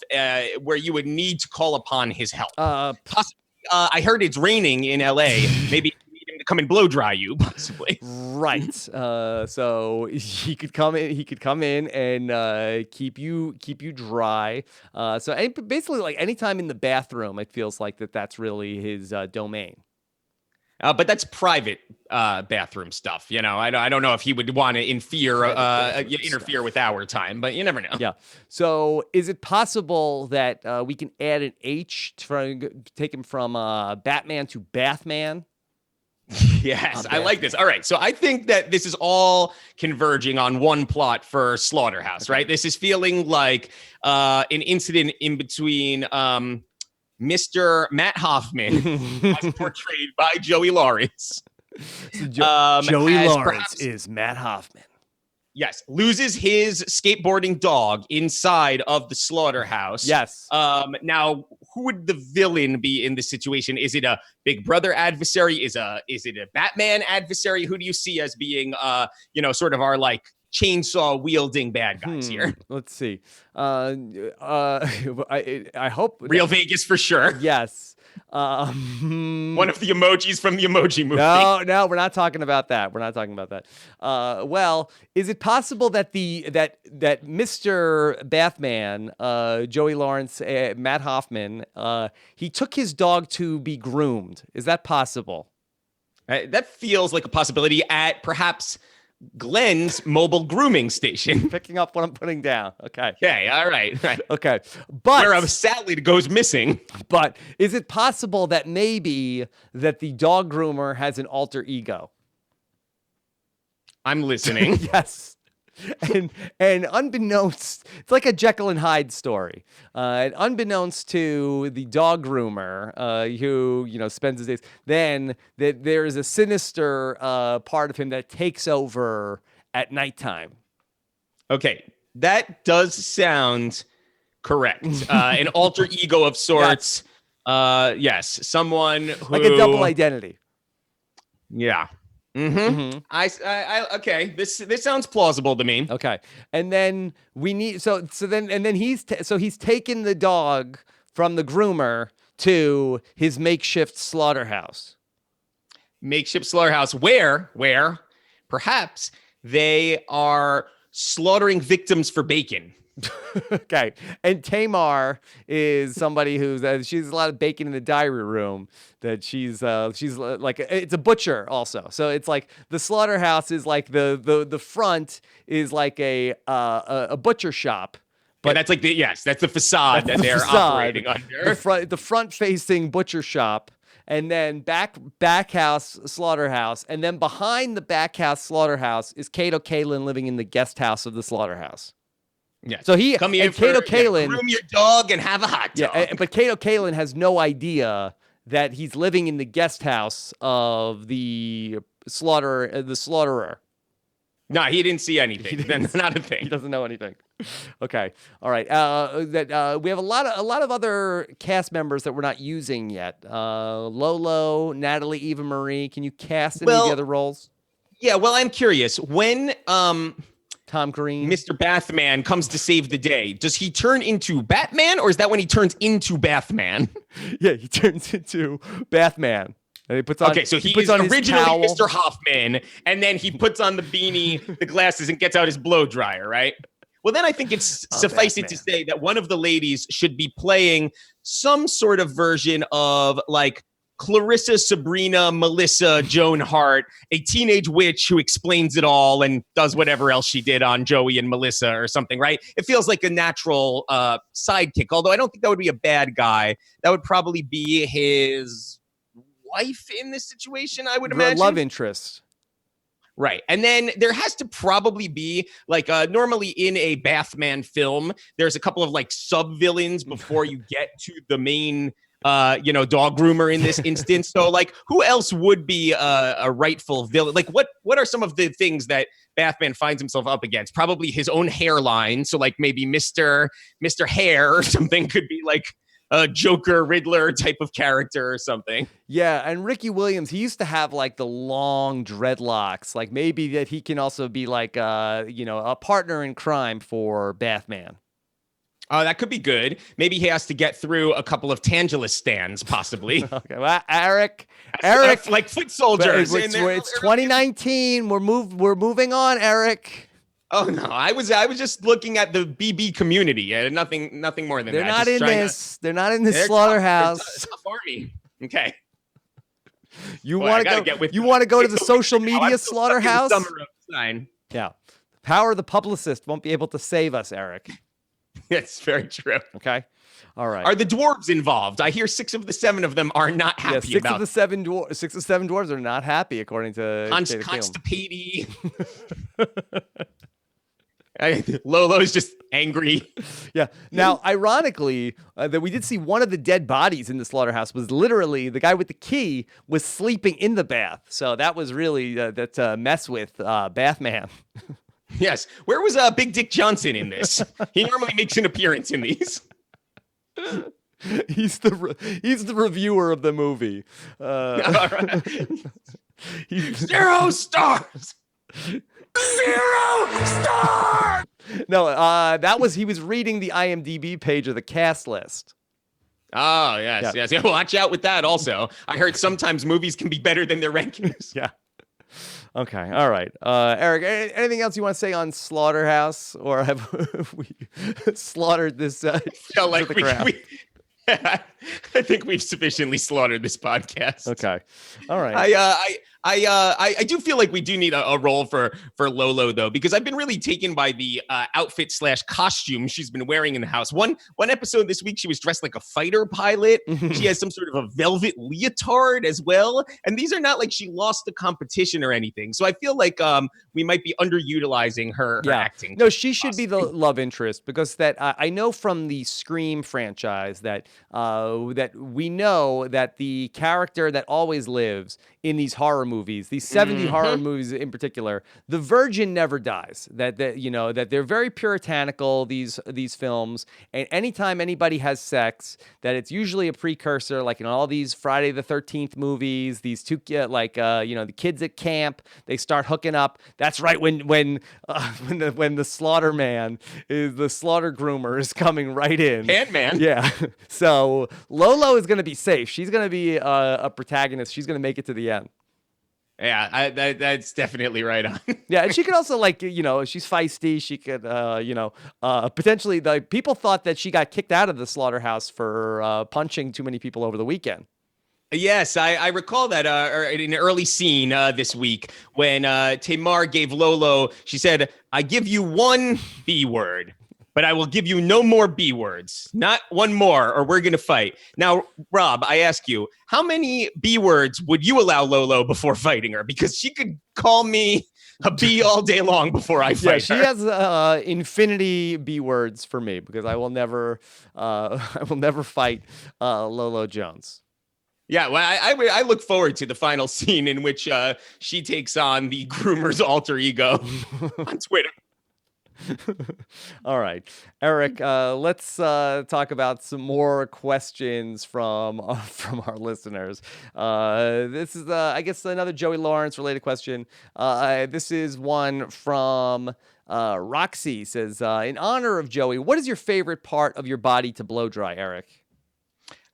where you would need to call upon his help? Possibly, I heard it's raining in LA. Maybe you need him to come and blow dry you, possibly. Right. So he could come in and keep you dry. So basically, like anytime in the bathroom, it feels like that's really his domain. But that's private bathroom stuff. I don't know if he would want to interfere with our time, but you never know. Yeah. So is it possible that we can add an H to take him from Batman to Bathman? Yes, I like this. All right. So I think that this is all converging on one plot for Slaughterhouse, right? This is feeling like an incident in between Mr. Matt Hoffman, as portrayed by Joey Lawrence. So Joey Lawrence is Matt Hoffman. Yes, loses his skateboarding dog inside of the slaughterhouse. Yes. Now, who would the villain be in this situation? Is it a Big Brother adversary? Is it a Batman adversary? Who do you see as being, sort of our like chainsaw wielding bad guys here? Let's see. I hope Real Vegas for sure. Yes. One of the emojis from the Emoji Movie. No, we're not talking about that. Well, is it possible that that Mr. Bathman, Joey Lawrence, Matt Hoffman, he took his dog to be groomed? Is that possible? That feels like a possibility at perhaps Glenn's mobile grooming station. Picking up what I'm putting down. Okay. Okay. All right. Okay. But where sadly it goes missing. But is it possible that maybe that the dog groomer has an alter ego? I'm listening. Yes. And unbeknownst, it's like a Jekyll and Hyde story. And unbeknownst to the dog groomer, who spends his days, then there is a sinister part of him that takes over at nighttime. Okay, that does sound correct. An alter ego of sorts. Yes, someone who Like a double identity. Yeah. Mm-hmm. Okay. This sounds plausible to me. Okay, and then we need then he's taken the dog from the groomer to his makeshift slaughterhouse. Makeshift slaughterhouse, where perhaps they are slaughtering victims for bacon. Okay, and Tamar is somebody who's she's a lot of bacon in the diary room. That she's like it's a butcher also. So it's like the slaughterhouse is like the front is like a butcher shop. But that's like that's the facade that they're operating under. The front facing butcher shop. And then back house slaughterhouse, and then behind the back house slaughterhouse is Kato Kaelin living in the guest house of the slaughterhouse. Yeah. So he come here and Kato Kaelin groom your dog and have a hot dog. Yeah, but Kato Kaelin has no idea that he's living in the guest house of the slaughterer. No, he didn't see anything. That's not a thing. He doesn't know anything. Okay. All right. We have a lot of other cast members that we're not using yet. Lolo, Natalie, Eva Marie. Can you cast any of the other roles? Yeah. Well, I'm curious when Tom Green, Mr. Bathman comes to save the day. Does he turn into Batman, or is that when he turns into Bathman? Yeah, he turns into Bathman. And he puts on. Okay, so he puts is on originally his Mr. Hoffman, and then he puts on the beanie, the glasses, and gets out his blow dryer, right? Well, then I think it's suffice it to say that one of the ladies should be playing some sort of version of like Clarissa, Sabrina, Melissa, Joan Hart, a teenage witch who explains it all and does whatever else she did on Joey and Melissa or something, right? It feels like a natural sidekick, although I don't think that would be a bad guy. That would probably be his wife in this situation, I would imagine. Love interest. Right. And then there has to probably be like normally in a Bathman film, there's a couple of like sub-villains before you get to the main dog groomer in this instance. So like who else would be a rightful villain? Like what are some of the things that Bathman finds himself up against? Probably his own hairline. So like maybe Mr. Hair or something could be like a Joker, Riddler type of character or something. Yeah, and Ricky Williams, he used to have like the long dreadlocks. Like maybe that he can also be like a partner in crime for Bathman. Oh, that could be good. Maybe he has to get through a couple of Tangelus stands, possibly. Okay, well, Eric, like foot soldiers. It's 2019. We're moving on, Eric. Oh no, I was just looking at the BB community. Nothing more than They're that. Not in this. They're not in this slaughterhouse. Tough army. Okay. You want to go? You want to go to the social media slaughterhouse? Stein. Yeah. The power of the publicist won't be able to save us, Eric. That's very true. Okay. All right. Are the dwarves involved? I hear 6 of the 7 of them are not happy. Yeah, 6 of the 7 dwarves are not happy, according to Constipated. Lolo's just angry. Yeah. Now, ironically, that we did see one of the dead bodies in the slaughterhouse was literally the guy with the key was sleeping in the bath. So that was really that mess with Bathman. Yes. Where was Big Dick Johnson in this? He normally makes an appearance in these. He's the reviewer of the movie. All right. 0 stars. 0 stars. No, he was reading the IMDb page of the cast list. Oh, yes. Yeah, watch out with that also. I heard sometimes movies can be better than their rankings. Yeah. Okay. All right. Eric, anything else you want to say on Slaughterhouse, or have we slaughtered this? I think we've sufficiently slaughtered this podcast. Okay. All right. I do feel like we do need a role for Lolo though, because I've been really taken by the outfit / costume she's been wearing in the house. One episode this week, she was dressed like a fighter pilot. She has some sort of a velvet leotard as well. And these are not like she lost the competition or anything. So I feel like we might be underutilizing her acting. No, she should be the love interest, because that I know from the Scream franchise that we know that the character that always lives in these horror movies, these 70 horror movies in particular, the virgin never dies. That they're very puritanical, these films, and anytime anybody has sex, that it's usually a precursor, like in all these Friday the 13th movies, these two the kids at camp, they start hooking up. That's right when the slaughter man is the slaughter groomer is coming right in. Ant-Man. Yeah. So Lolo is going to be safe. She's going to be a protagonist. She's going to make it to the end. Yeah, that's definitely right on. Yeah, and she could also she's feisty. She could potentially, people thought that she got kicked out of the slaughterhouse for punching too many people over the weekend. Yes, I recall that in an early scene this week when Tamar gave Lolo, she said, "I give you one B word, but I will give you no more B words. Not one more, or we're going to fight." Now, Rob, I ask you, how many B words would you allow Lolo before fighting her? Because she could call me a B all day long before I fight her. Yeah, she has infinity B words for me because I will never fight Lolo Jones. Yeah, well, I look forward to the final scene in which she takes on the groomer's alter ego on Twitter. All right, Eric, let's talk about some more questions from our listeners. This is, I guess, another Joey Lawrence related question. This is one from Roxy. Says, in honor of Joey, what is your favorite part of your body to blow dry, Eric?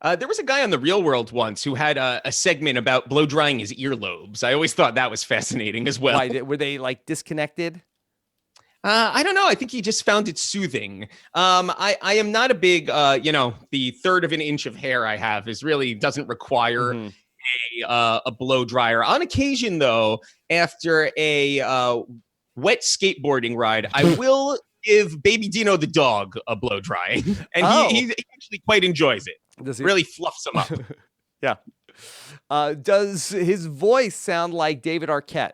There was a guy on The Real World once who had a segment about blow drying his earlobes. I always thought that was fascinating as well. Why, were they like disconnected? I don't know. I think he just found it soothing. I am not a big, the third of an inch of hair I have doesn't require a blow dryer. On occasion, though, after a wet skateboarding ride, I will give Baby Dino the dog a blow drying, and he actually quite enjoys it. Does he really fluffs him up? Yeah. Does his voice sound like David Arquette?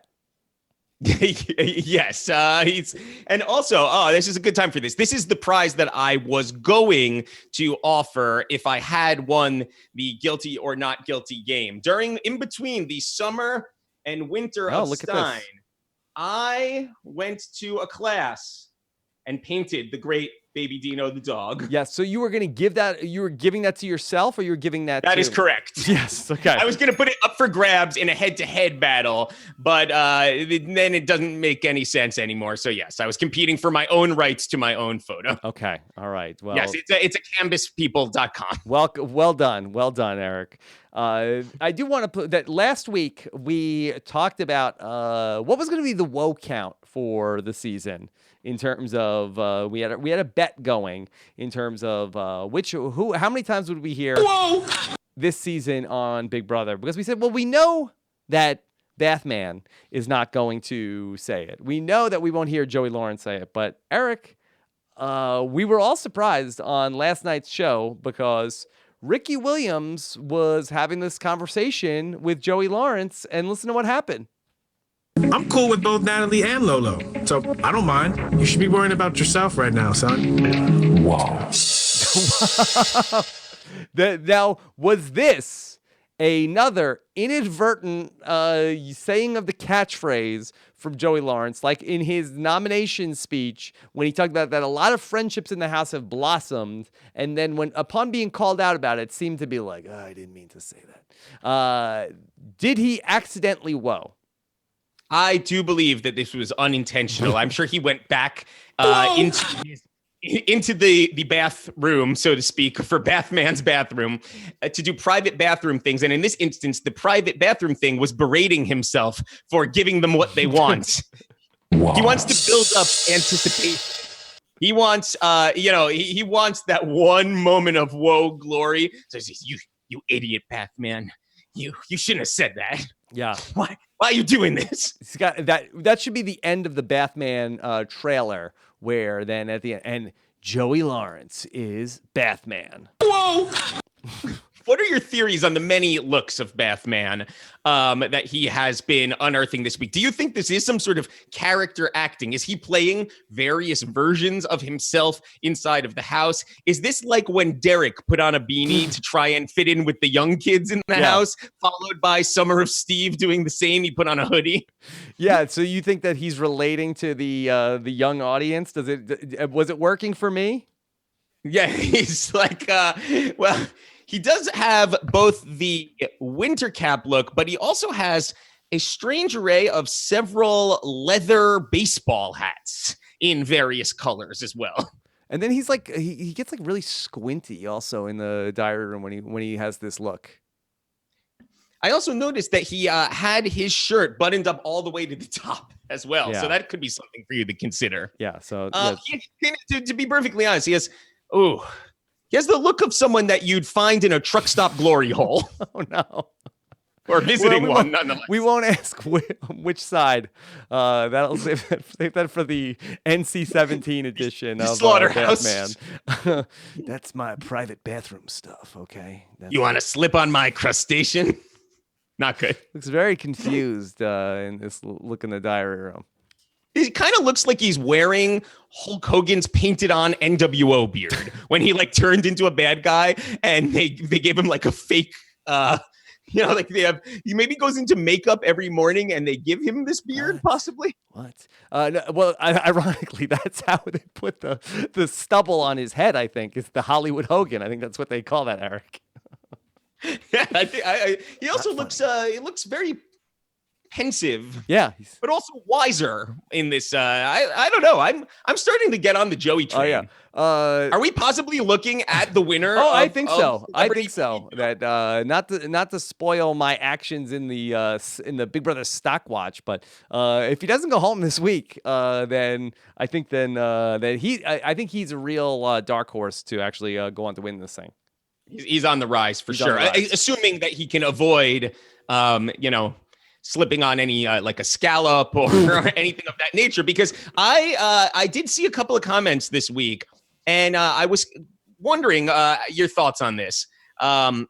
Yes. And also, this is a good time for this. This is the prize that I was going to offer if I had won the guilty or not guilty game. In between the summer and winter of Stein, I went to a class and painted the great Baby Dino the dog. Yes. So you were going to give that, you were giving that to yourself, or you were giving that That is correct. Yes. Okay. I was going to put it up for grabs in a head-to-head battle, but then it doesn't make any sense anymore. So yes, I was competing for my own rights to my own photo. Okay. All right. Well, yes, it's a canvaspeople.com. Well done, Eric. I do want to put that last week we talked about what was going to be the woe count for the season. In terms of, we had a bet going in terms of how many times would we hear this season on Big Brother? Because we said, well, we know that Bathman is not going to say it. We know that we won't hear Joey Lawrence say it. But Eric, we were all surprised on last night's show because Ricky Williams was having this conversation with Joey Lawrence, and listen to what happened. I'm cool with both Natalie and Lolo, so I don't mind. You should be worrying about yourself right now, son. Wow. Now, was this another inadvertent saying of the catchphrase from Joey Lawrence, like in his nomination speech when he talked about that a lot of friendships in the house have blossomed, and then upon being called out about it, seemed to be like, I didn't mean to say that. Did he accidentally woe? I do believe that this was unintentional. I'm sure he went back into the bathroom, so to speak, for Bathman's bathroom to do private bathroom things. And in this instance, the private bathroom thing was berating himself for giving them what they want. He wants to build up anticipation. He wants, he wants that one moment of woe glory. So he says, you idiot Bathman. You shouldn't have said that. Yeah. Why are you doing this? He's got that should be the end of the Bathman trailer, where then at the end, and Joey Lawrence is Bathman. Whoa! What are your theories on the many looks of Bathman that he has been unearthing this week? Do you think this is some sort of character acting? Is he playing various versions of himself inside of the house? Is this like when Derek put on a beanie to try and fit in with the young kids in the house, followed by Summer of Steve doing the same? He put on a hoodie. Yeah, so you think that he's relating to the young audience? Was it working for me? Yeah, he's like, well, he does have both the winter cap look, but he also has a strange array of several leather baseball hats in various colors as well. And then he's like, he gets like really squinty also in the diary room when he has this look. I also noticed that he had his shirt buttoned up all the way to the top as well. Yeah. So that could be something for you to consider. Yeah. So to be perfectly honest, he has the look of someone that you'd find in a truck stop glory hole. Oh no. Or visiting one, nonetheless. We won't ask which side. That'll save that for the NC-17 edition of Slaughterhouse. Batman. That's my private bathroom stuff. Okay. You want to slip on my crustacean? Not good. Looks very confused in this look in the diary room. It kind of looks like he's wearing Hulk Hogan's painted on NWO beard when he like turned into a bad guy and they gave him like a fake, like he maybe goes into makeup every morning and they give him this beard possibly. What? No, well, ironically, that's how they put the stubble on his head. I think is the Hollywood Hogan. I think that's what they call that, Eric. Yeah, I think he also looks very pensive. Yeah, but also wiser in this. I don't know. I'm starting to get on the Joey train. Oh yeah. Are we possibly looking at the winner? I think so. I think so. That not to spoil my actions in the Big Brother stock watch, but if he doesn't go home this week, then I think I think he's a real dark horse to actually go on to win this thing. He's on the rise for sure. Assuming that he can avoid, slipping on any like a scallop or anything of that nature. Because I did see a couple of comments this week, and I was wondering your thoughts on this. So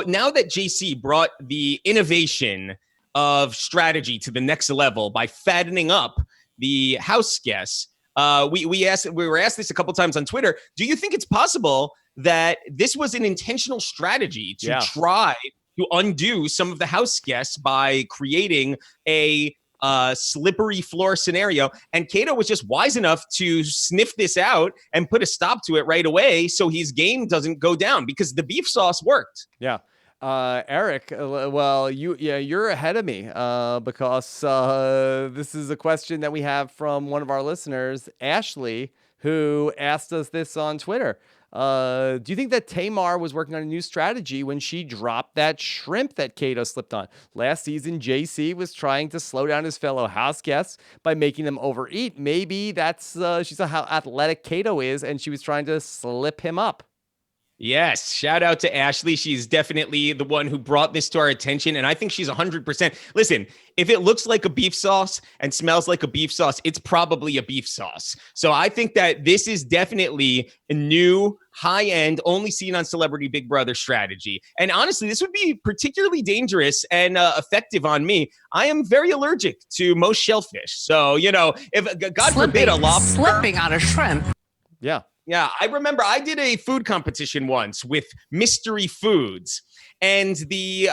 now that JC brought the innovation of strategy to the next level by fattening up the house guests, we were asked this a couple times on Twitter. Do you think it's possible that this was an intentional strategy to try to undo some of the house guests by creating a slippery floor scenario? And Kato was just wise enough to sniff this out and put a stop to it right away so his game doesn't go down because the beef sauce worked. Yeah. Eric, well, you're ahead of me because this is a question that we have from one of our listeners, Ashley, who asked us this on Twitter. Do you think that Tamar was working on a new strategy when she dropped that shrimp that Kato slipped on? Last season, JC was trying to slow down his fellow house guests by making them overeat. Maybe that's she's how athletic Kato is, and she was trying to slip him up. Yes. Shout out to Ashley. She's definitely the one who brought this to our attention. And I think she's 100%. Listen, if it looks like a beef sauce and smells like a beef sauce, it's probably a beef sauce. So I think that this is definitely a new high-end, only seen on Celebrity Big Brother strategy. And honestly, this would be particularly dangerous and effective on me. I am very allergic to most shellfish. So, if God forbid a lobster. Slipping on a shrimp. Yeah. Yeah, I remember I did a food competition once with Mystery Foods, and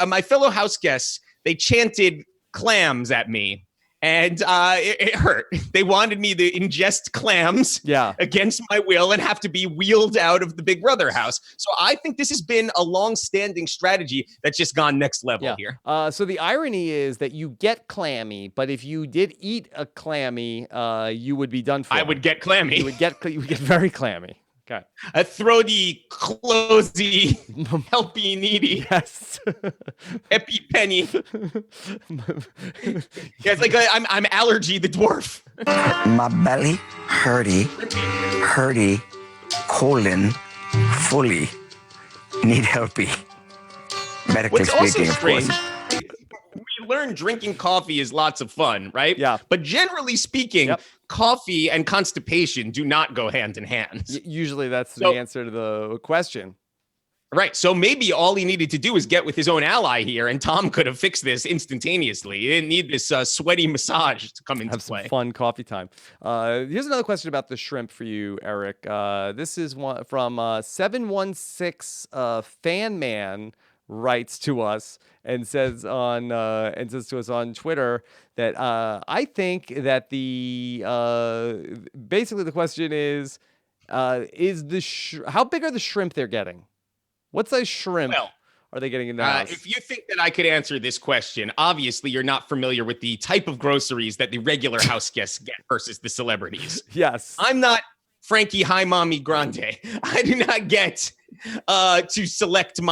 my fellow house guests, they chanted clams at me, and it hurt. They wanted me to ingest clams against my will and have to be wheeled out of the Big Brother house. So I think this has been a long-standing strategy that's just gone next level here. So the irony is that you get clammy, but if you did eat a clammy, you would be done for. I would get clammy. You would get very clammy. Okay. A throaty, closey, helpy, needy. Yes. Epi penny. Yeah, it's like I'm Allergy the dwarf. My belly, hurty, colon, fully, need helpy. Medically What's also speaking, of strange, course. we learn drinking coffee is lots of fun, right? Yeah. But generally speaking, coffee and constipation do not go hand in hand. Usually that's the answer to the question. Right. So maybe all he needed to do was get with his own ally here, and Tom could have fixed this instantaneously. He didn't need this sweaty massage to come into Have play. some fun coffee time. Here's another question about the shrimp for you, Eric. This is one from 716 Fan Man writes to us and says to us on Twitter that I think that basically the question is how big are the shrimp they're getting? What size shrimp are they getting in the house? If you think that I could answer this question, obviously you're not familiar with the type of groceries that the regular house guests get versus the celebrities. Yes. I'm not Frankie Hi Mommy Grande. I do not get to select have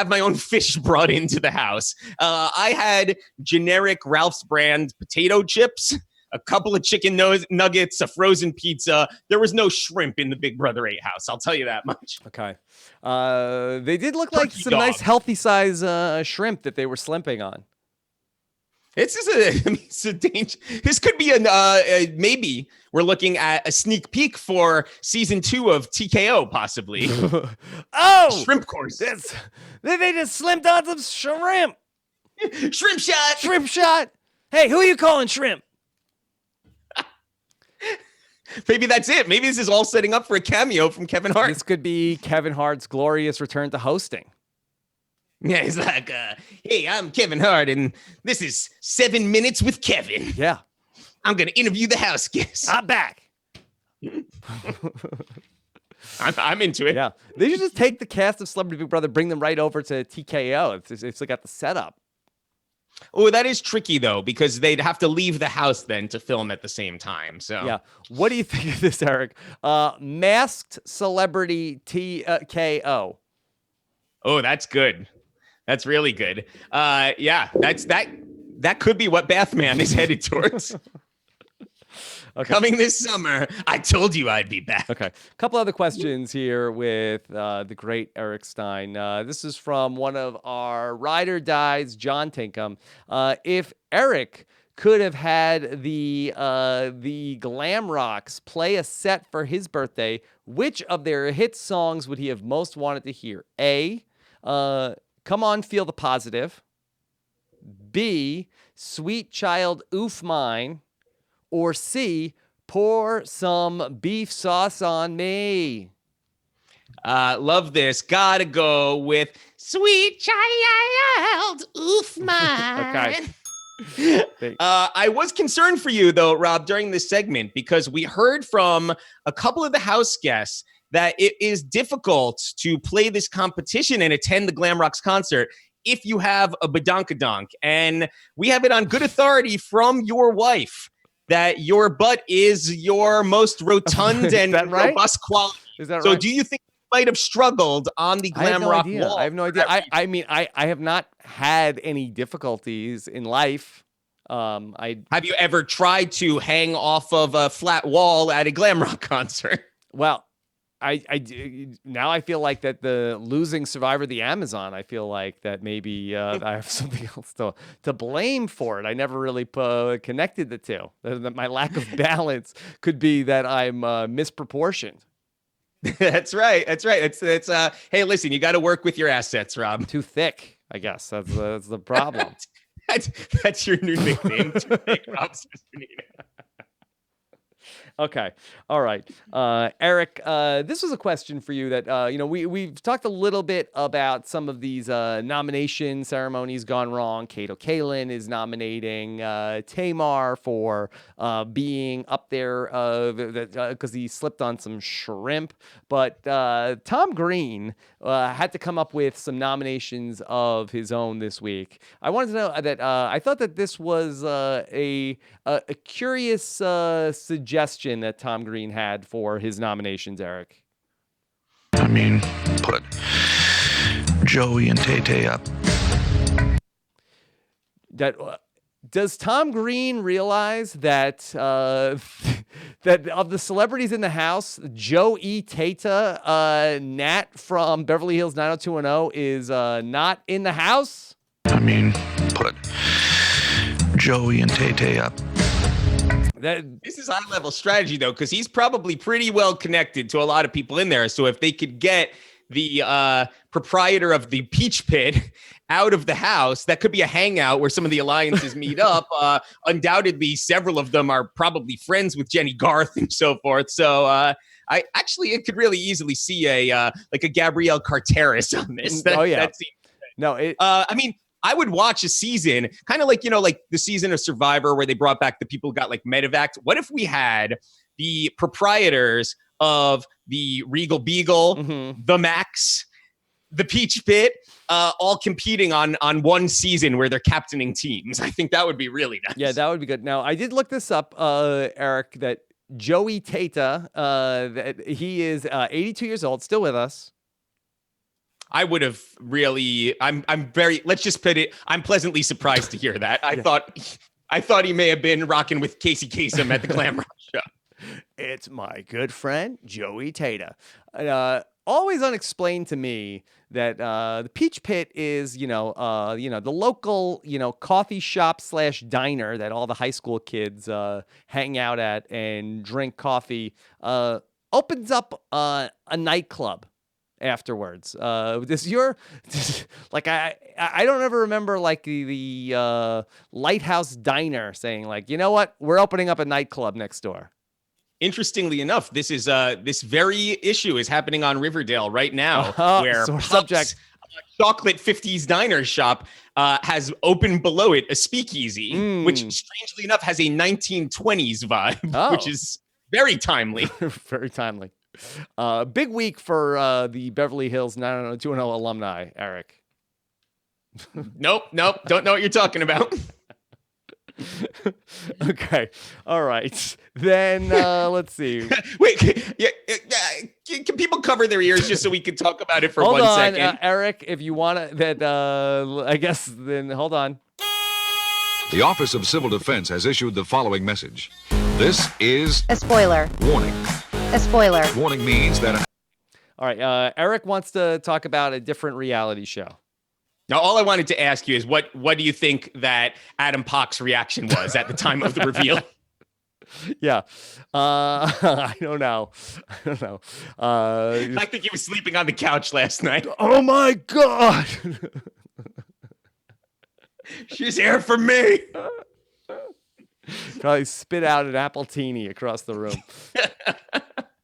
my own fish brought into the house. I had generic Ralph's brand potato chips, a couple of chicken nuggets, a frozen pizza. There was no shrimp in the Big Brother 8 house. I'll tell you that much. Okay. They did look like Turkey some dog. nice healthy size shrimp that they were slimping on. It's a danger. This could be maybe we're looking at a sneak peek for season 2 of TKO, possibly. Oh, shrimp course. They just slimped on some shrimp. Shrimp shot. Shrimp shot. Hey, who are you calling shrimp? Maybe that's it. Maybe this is all setting up for a cameo from Kevin Hart. This could be Kevin Hart's glorious return to hosting. Yeah, he's like, hey, I'm Kevin Hart, and this is 7 Minutes with Kevin. Yeah. I'm going to interview the house guests. I'm back. I'm into it. Yeah. They should just take the cast of Celebrity Big Brother, bring them right over to TKO. It's got the setup. Oh, that is tricky, though, because they'd have to leave the house then to film at the same time. So yeah. What do you think of this, Eric? Masked Celebrity TKO. Oh, that's good. That's really good. Yeah, that could be what Bathman is headed towards. Okay. Coming this summer. I told you I'd be back. Okay. A couple other questions here with the great Eric Stein. This is from one of our Ride or Dies, John Tinkham. If Eric could have had the Glam Rocks play a set for his birthday, which of their hit songs would he have most wanted to hear? A, Come On, Feel the Positive. B, Sweet Child Oof Mine. Or C, Pour Some Beef Sauce on Me. Love this. Gotta go with Sweet Child Oof Mine. Okay. I was concerned for you, though, Rob, during this segment, because we heard from a couple of the house guests that it is difficult to play this competition and attend the Glam Rocks concert if you have a badonkadonk. And we have it on good authority from your wife that your butt is your most rotund and robust quality. Is that so right? do you think you might have struggled on the Glam Rock wall? I have no idea. I mean, I have not had any difficulties in life. Have you ever tried to hang off of a flat wall at a Glam Rock concert? Well, now I feel like that the losing Survivor the Amazon, I feel like that maybe I have something else to blame for it. I never really connected the two. That my lack of balance could be that I'm misproportioned. That's right. That's right. It's hey, listen, you got to work with your assets, Rob. Too thick, I guess. That's the problem. that's your new nickname. Too thick, Rob. Okay. All right. Eric, this was a question for you that, we've talked a little bit about some of these nomination ceremonies gone wrong. Kato Kaelin is nominating Tamar for being up there because he slipped on some shrimp. But Tom Green had to come up with some nominations of his own this week. I wanted to know that I thought that this was a curious suggestion that Tom Green had for his nominations, Eric. I mean, put Joey and Tay-Tay up. Does Tom Green realize that that of the celebrities in the house, Joey Tata, Nat from Beverly Hills 90210 is not in the house? I mean, put Joey and Tay-Tay up. This is high-level strategy, though, because he's probably pretty well connected to a lot of people in there. So if they could get the proprietor of the Peach Pit out of the house. That could be a hangout where some of the alliances meet up. Undoubtedly, several of them are probably friends with Jenny Garth and so forth. So it could really easily see a Gabrielle Carteris on this. Oh yeah. That seems No, it. I mean, I would watch a season, kind of like the season of Survivor where they brought back the people who got like medevac. What if we had the proprietors of the Regal Beagle, the Max, the Peach Pit, all competing on one season where they're captaining teams? I think that would be really nice. Yeah, that would be good. Now, I did look this up, Eric, that Joey Tata, that he is 82 years old, still with us. I would have really. I'm very. Let's just put it. I'm pleasantly surprised to hear that. I thought he may have been rocking with Casey Kasem at the Glam Rock show. It's my good friend Joey Tata. Always unexplained to me that the Peach Pit is the local coffee shop / diner that all the high school kids hang out at and drink coffee. Opens up a nightclub afterwards. I don't ever remember like the Lighthouse Diner saying like, you know what, we're opening up a nightclub next door. Interestingly enough, this very issue is happening on Riverdale right now, where subject Chocolate 50s Diner Shop has opened below it a speakeasy, which strangely enough has a 1920s vibe, which is very timely. Very timely. Big week for the Beverly Hills 90210 alumni, Eric. Nope. Don't know what you're talking about. Okay. All right. Then let's see. Wait. Can people cover their ears just so we can talk about it for hold 1 on, second? Eric, if you want to, I guess then hold on. The Office of Civil Defense has issued the following message. This is a spoiler. Warning. A spoiler. Warning means that. All right. Eric wants to talk about a different reality show. Now, all I wanted to ask you is what do you think that Adam Pock's reaction was at the time of the reveal? Yeah. I don't know. I think he was sleeping on the couch last night. Oh my God. She's here for me. Probably spit out an Appletini across the room.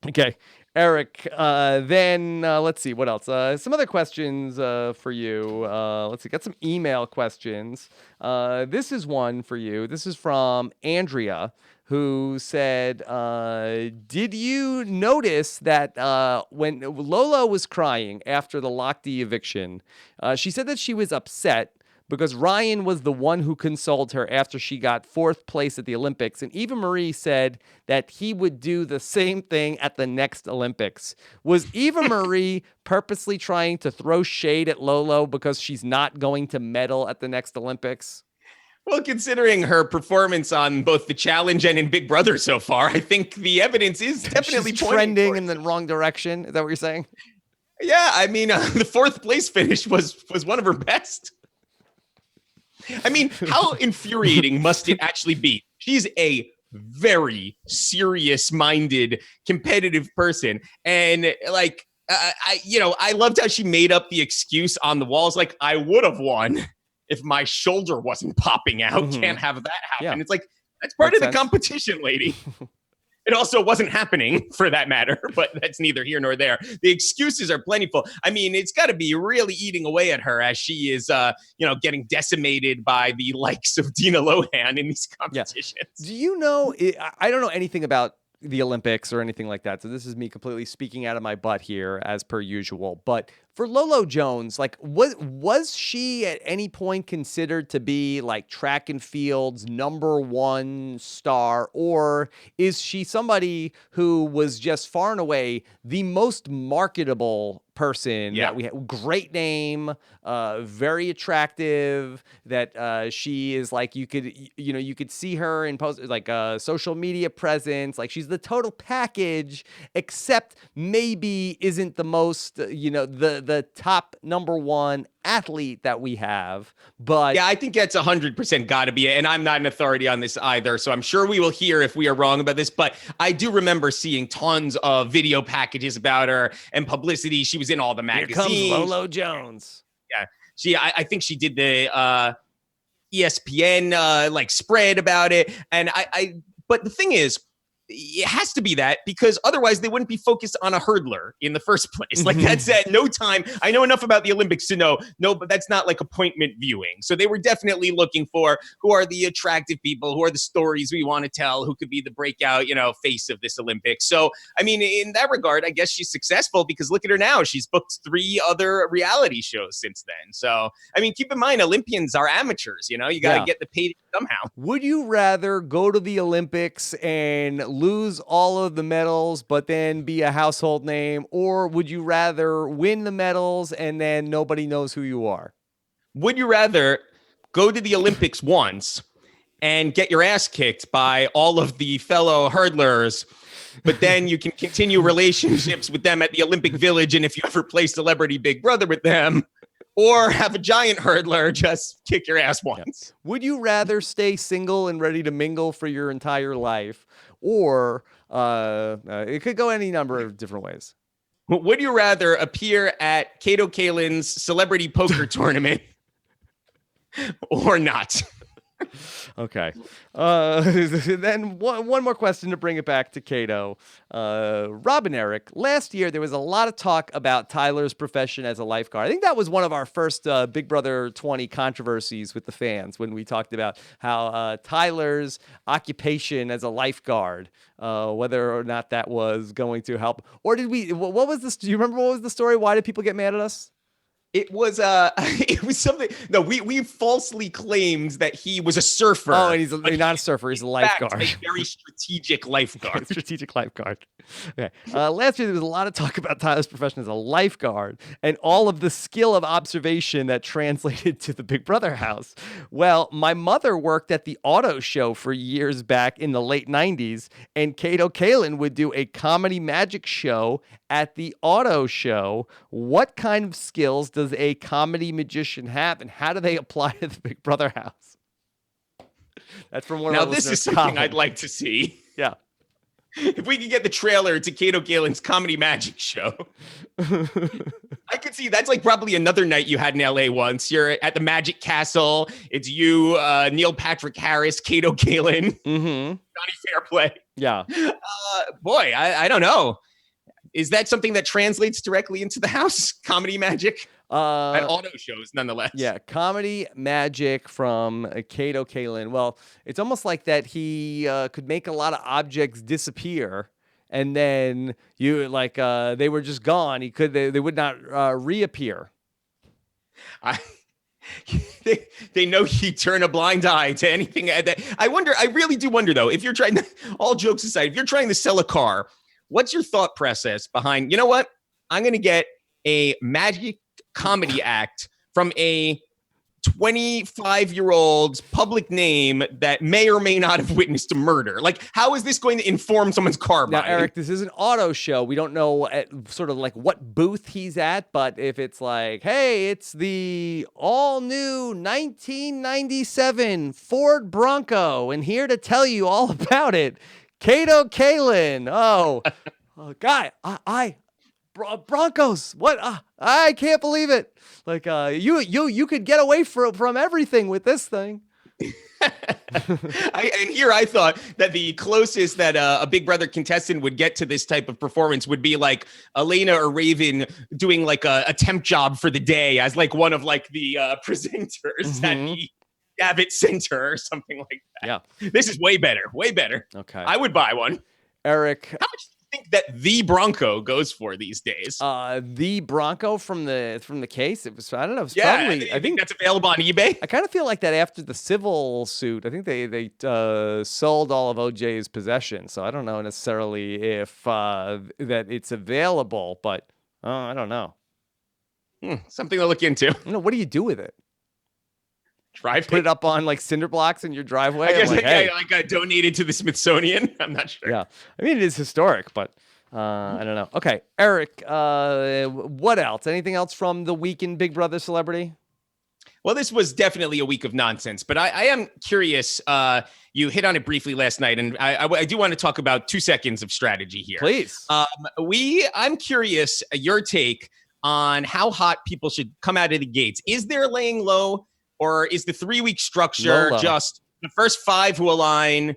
Okay. Eric, then let's see, what else? Some other questions for you. Let's see, got some email questions. This is one for you. This is from Andrea, who said, did you notice that when Lola was crying after the Lochte eviction, she said that she was upset because Ryan was the one who consoled her after she got 4th place at the Olympics. And Eva Marie said that he would do the same thing at the next Olympics. Was Eva Marie purposely trying to throw shade at Lolo because she's not going to medal at the next Olympics? Well, considering her performance on both the challenge and in Big Brother so far, I think the evidence is definitely trending in the wrong direction. Is that what you're saying? Yeah, I mean, the 4th place finish was one of her best. I mean, how infuriating must it actually be? She's a very serious-minded, competitive person. And like, I loved how she made up the excuse on the walls. Like, I would have won if my shoulder wasn't popping out. Can't have that happen. Yeah. It's like, that's part of the competition, lady. It also wasn't happening for that matter, but that's neither here nor there. The excuses are plentiful. I mean, it's got to be really eating away at her as she is, getting decimated by the likes of Dina Lohan in these competitions. Yeah. Do you know, I don't know anything about the Olympics or anything like that. So this is me completely speaking out of my butt here as per usual. But for Lolo Jones, like, was she at any point considered to be like track and field's #1 star, or is she somebody who was just far and away the most marketable person that we had? Great name, very attractive, that she is like, you could see her in post, like social media presence, like she's the total package, except maybe isn't the most, the top number one athlete that we have. But yeah, I think that's 100% got to be it. And I'm not an authority on this either. So I'm sure we will hear if we are wrong about this. But I do remember seeing tons of video packages about her and publicity. She was in all the magazines. Here comes Lolo Jones. Yeah. I think she did the ESPN like spread about it. And but the thing is, it has to be that, because otherwise they wouldn't be focused on a hurdler in the first place. Like that's at no time. I know enough about the Olympics to know, no, but that's not like appointment viewing. So they were definitely looking for who are the attractive people, who are the stories we want to tell, who could be the breakout, face of this Olympics. So, I mean, in that regard, I guess she's successful because look at her now. She's booked 3 other reality shows since then. So, I mean, keep in mind, Olympians are amateurs, you got to get the pay somehow. Would you rather go to the Olympics and lose all of the medals, but then be a household name, or would you rather win the medals and then nobody knows who you are? Would you rather go to the Olympics once and get your ass kicked by all of the fellow hurdlers, but then you can continue relationships with them at the Olympic Village, and if you ever play Celebrity Big Brother with them, or have a giant hurdler just kick your ass once? Would you rather stay single and ready to mingle for your entire life, or it could go any number of different ways? Would you rather appear at Kato Kaelin's celebrity poker tournament or not? Okay. Then one more question to bring it back to Kato. Rob and Eric, last year there was a lot of talk about Tyler's profession as a lifeguard. I think that was one of our first Big Brother 20 controversies with the fans when we talked about how Tyler's occupation as a lifeguard, whether or not that was going to help. Or did we, what was this? Do you remember what was the story? Why did people get mad at us? It was something. No, we falsely claimed that he was a surfer. Oh, and he's not a surfer. He's a lifeguard. In fact, a very strategic lifeguard. Strategic lifeguard. Okay. Last year there was a lot of talk about Tyler's profession as a lifeguard and all of the skill of observation that translated to the Big Brother house. Well, my mother worked at the auto show for years back in the late 90s, and Kato Kaelin would do a comedy magic show at the auto show. What kind of skills does a comedy magician have, and how do they apply to the Big Brother house? That's from one of our listeners. Now, this is something I'd like to see. Yeah. If we could get the trailer to Kato Kaelin's comedy magic show. I could see that's like probably another night you had in LA once. You're at the Magic Castle. It's you, Neil Patrick Harris, Kato Kaelin, Johnny Fairplay. Yeah. Boy, I don't know. Is that something that translates directly into the house? Comedy magic? At auto shows, nonetheless. Yeah, comedy magic from Kato Kaelin. Well, it's almost like that he could make a lot of objects disappear, and then they were just gone. They would not reappear. They know he turn a blind eye to anything. I really do wonder though, if you're trying to, all jokes aside, if you're trying to sell a car, what's your thought process behind, you know what? I'm going to get a magic comedy act from a 25-year-old public name that may or may not have witnessed a murder. Like, how is this going to inform someone's car buying? Now, Eric, this is an auto show. We don't know sort of like what booth he's at, but if it's like, hey, it's the all-new 1997 Ford Bronco, and here to tell you all about it, Kato Kaelin. Guy, Broncos. What? I can't believe it. Like, you could get away from everything with this thing. I thought that the closest that a Big Brother contestant would get to this type of performance would be like Elena or Raven doing like a temp job for the day as like one of like the presenters at the Abbott Center or something like that. Yeah. This is way better. Way better. Okay. I would buy one. Eric. How much do you think that the Bronco goes for these days? The Bronco from the case, it was, I don't know. Probably, I think that's available on eBay. I kind of feel like that after the civil suit, I think they sold all of OJ's possessions. So I don't know necessarily if that it's available, but I don't know. Something to look into. What do you do with it? Put it up on like cinder blocks in your driveway. I guess like, donated to the Smithsonian. I'm not sure. Yeah, I mean it is historic, but I don't know. Okay, Eric, what else? Anything else from the week in Big Brother Celebrity? Well, this was definitely a week of nonsense, but I am curious. You hit on it briefly last night, and I do want to talk about 2 seconds of strategy here. Please. I'm curious your take on how hot people should come out of the gates. Is there laying low, or is the 3-week structure Low. just the first 5 who align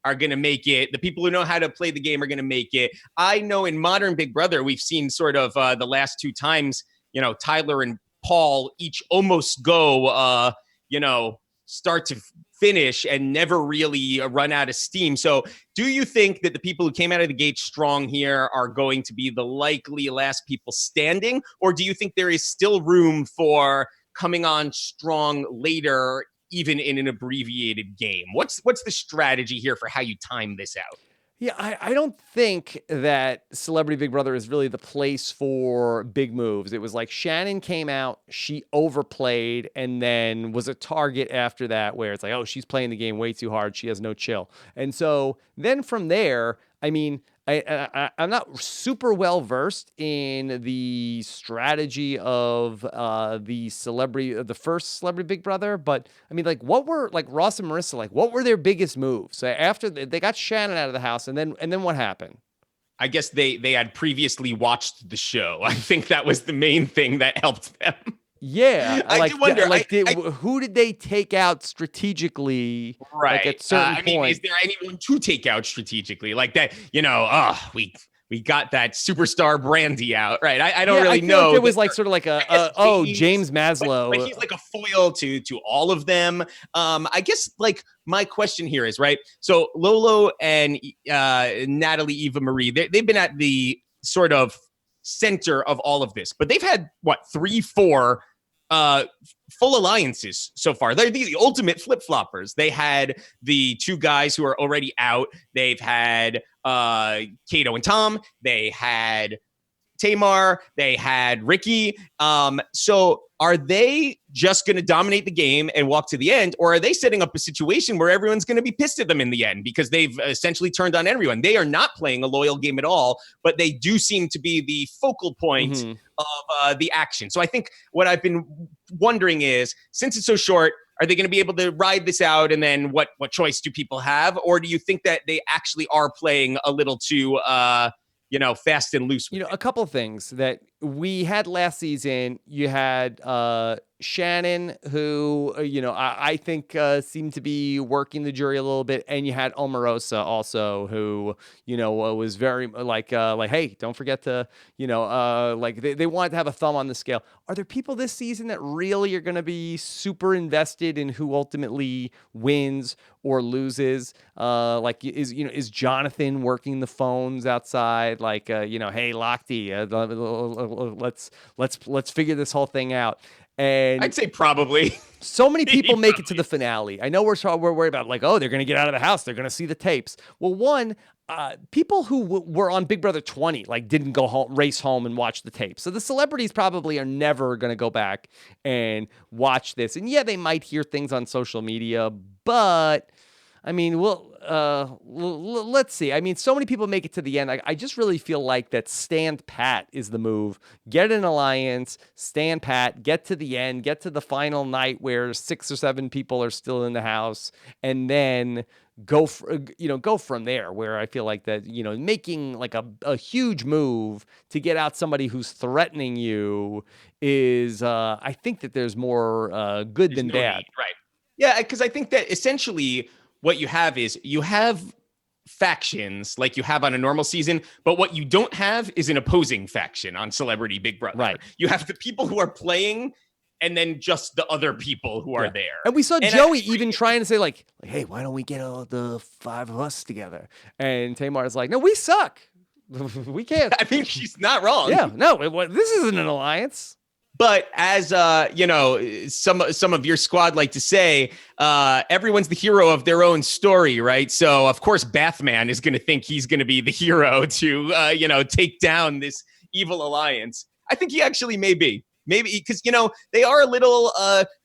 are going to make it? The people who know how to play the game are going to make it. I know in modern Big Brother, we've seen sort of the last 2 times, Tyler and Paul each almost go, start to finish and never really run out of steam. So do you think that the people who came out of the gate strong here are going to be the likely last people standing? Or do you think there is still room for coming on strong later, even in an abbreviated game? What's the strategy here for how you time this out? Yeah, I don't think that Celebrity Big Brother is really the place for big moves. It was like Shannon came out, she overplayed, and then was a target after that where it's like, oh, she's playing the game way too hard. She has no chill. And so then from there, I mean, I'm not super well versed in the strategy of the first Celebrity Big Brother, but I mean, like, what were like Ross and Marissa, like, what were their biggest moves? So after they got Shannon out of the house, and then what happened? I guess they had previously watched the show. I think that was the main thing that helped them. Yeah, I do wonder. Who did they take out strategically? Right. Like at certain I mean, is points? there anyone to take out strategically like that? We got that superstar Brandy out, right? I don't really know. Like there was like sort of like James Maslow. But he's like a foil to all of them. I guess like my question here is, right? So Lolo and Natalie Eva Marie, they've been at the sort of center of all of this, but they've had 3-4 full alliances so far. They're the ultimate flip-floppers. They had the 2 guys who are already out. They've had Kato and Tom. They had Tamar. They had Ricky. So are they just going to dominate the game and walk to the end, or are they setting up a situation where everyone's going to be pissed at them in the end because they've essentially turned on everyone? They are not playing a loyal game at all, but they do seem to be the focal point of the action. So I think what I've been wondering is, since it's so short, are they going to be able to ride this out? And then what choice do people have? Or do you think that they actually are playing a little too fast and loose? A couple of things that we had last season. You had Shannon, who, I think seemed to be working the jury a little bit. And you had Omarosa also, who, was very like, hey, don't forget to, they wanted to have a thumb on the scale. Are there people this season that really are going to be super invested in who ultimately wins or loses? Is Jonathan working the phones outside? Like, hey, Lochte, let's figure this whole thing out. And I'd say probably. So many people make it to the finale. I know we're worried about like, oh, they're going to get out of the house. They're going to see the tapes. Well, people who were on Big Brother 20, like didn't go home, race home and watch the tapes. So the celebrities probably are never going to go back and watch this. And yeah, they might hear things on social media, but I mean, let's see. I mean, so many people make it to the end. I just really feel like that stand pat is the move. Get an alliance, stand pat, get to the end, get to the final night where 6 or 7 people are still in the house, and then go from there, where I feel like that, making like a huge move to get out somebody who's threatening you is, I think that there's more good than bad. Right. Yeah, because I think that essentially what you have is you have factions like you have on a normal season, but what you don't have is an opposing faction on Celebrity Big Brother. Right. You have the people who are playing and then just the other people who are there. And we saw Joey even trying to say like, hey, why don't we get all the 5 of us together? And Tamar's like, no, we suck. We can't. I mean, she's not wrong. Yeah, no, this isn't an alliance. But as some of your squad like to say, everyone's the hero of their own story, right? So of course, Bathman is going to think he's going to be the hero to take down this evil alliance. I think he actually may be, maybe because they are a little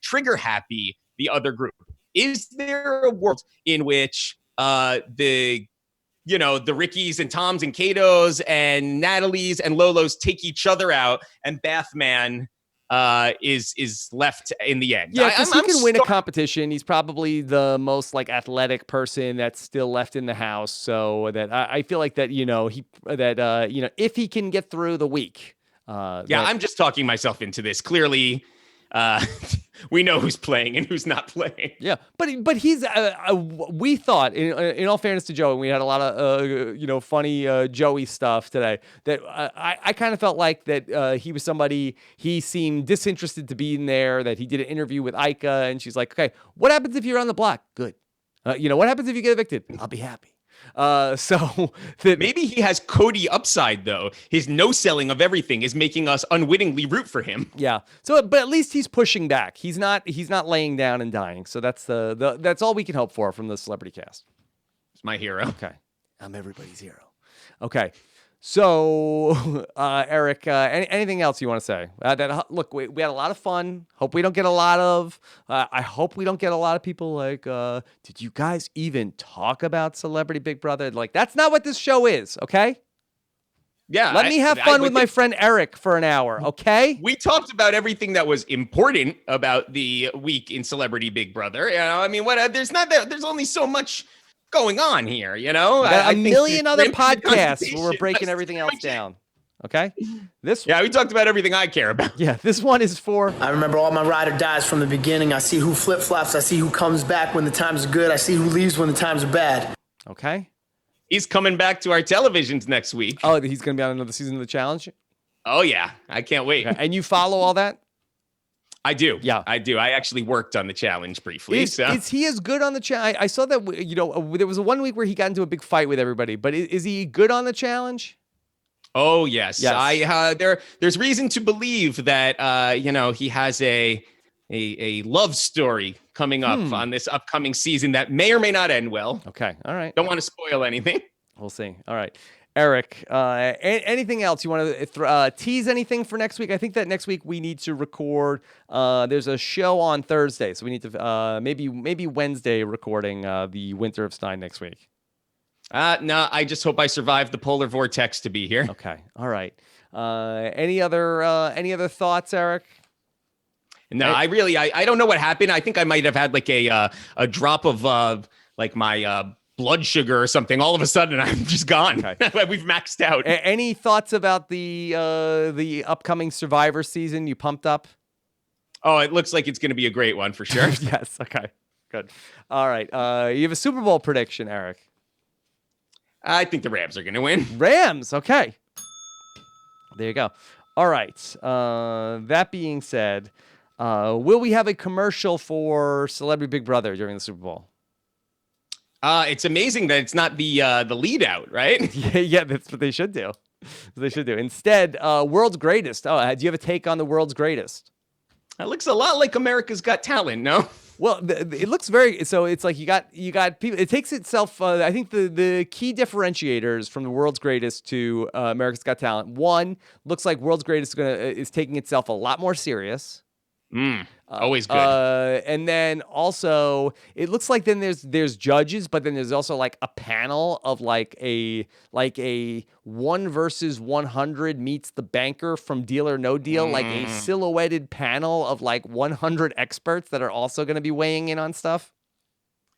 trigger happy. The other group, is there a world in which the the Rickies and Toms and Katos and Natalie's and Lolo's take each other out, and Bathman is left in the end. Yeah, because he can win a competition. He's probably the most like athletic person that's still left in the house. So that I feel like that if he can get through the week. I'm just talking myself into this. Clearly, we know who's playing and who's not playing. Yeah, but he's. We thought, in all fairness to Joey, and we had a lot of funny Joey stuff today. That I kind of felt like that he was somebody. He seemed disinterested to be in there. That he did an interview with Ika, and she's like, "Okay, what happens if you're on the block? Good. What happens if you get evicted? I'll be happy." So that maybe he has Cody upside though. His no selling of everything is making us unwittingly root for him. Yeah. So, but at least he's pushing back. He's not laying down and dying. So that's that's all we can hope for from the Celebrity Cast. It's my hero. Okay. I'm everybody's hero. Okay. So, Eric, anything else you want to say? Look, we had a lot of fun. Hope we don't get a lot of. I hope we don't get a lot of people like. Did you guys even talk about Celebrity Big Brother? Like, that's not what this show is. Okay. Yeah. Let me have fun with my friend Eric for an hour. Okay. We talked about everything that was important about the week in Celebrity Big Brother. There's only so much going on here, a million other podcasts where we're breaking everything else down. Okay, we talked about everything I care about. Yeah, this one is for. I remember all my ride or dies from the beginning. I see who flip flops. I see who comes back when the times are good. I see who leaves when the times are bad. Okay, he's coming back to our televisions next week. Oh, he's going to be on another season of the challenge. Oh yeah, I can't wait. Okay. And you follow all that? I do. Yeah, I do. I actually worked on the challenge briefly. Is he as good on the challenge? I saw that, there was a 1 week where he got into a big fight with everybody, but is he good on the challenge? Oh, yes. There's reason to believe that, he has a love story coming up on this upcoming season that may or may not end well. Okay. All right. Don't want to spoil anything. We'll see. All right. Eric, anything else you want to tease anything for next week? I think that next week we need to record. There's a show on Thursday, so we need to maybe Wednesday recording the Winter of Stein next week. No, I just hope I survive the polar vortex to be here. Okay, all right. Any other thoughts, Eric? No, I don't know what happened. I think I might have had like a drop of like my blood sugar or something. All of a sudden, I'm just gone. Okay. We've maxed out. Any thoughts about the upcoming Survivor season? You pumped up? Oh, it looks like it's going to be a great one for sure. Yes. Okay. Good. All right. You have a Super Bowl prediction, Eric? I think the Rams are going to win. Rams. Okay. There you go. All right. That being said, will we have a commercial for Celebrity Big Brother during the Super Bowl? It's amazing that it's not the lead out, right? Yeah, that's what they should do. Instead, World's Greatest. Oh, do you have a take on the World's Greatest? It looks a lot like America's Got Talent, no? Well, it looks very. So it's like you got people. It takes itself. I think the key differentiators from the World's Greatest to America's Got Talent. One, looks like World's Greatest is taking itself a lot more serious. Always good. And then also, it looks like then there's judges, but then there's also like a panel of like a 1 versus 100 meets the banker from Deal or No Deal, like a silhouetted panel of like 100 experts that are also going to be weighing in on stuff.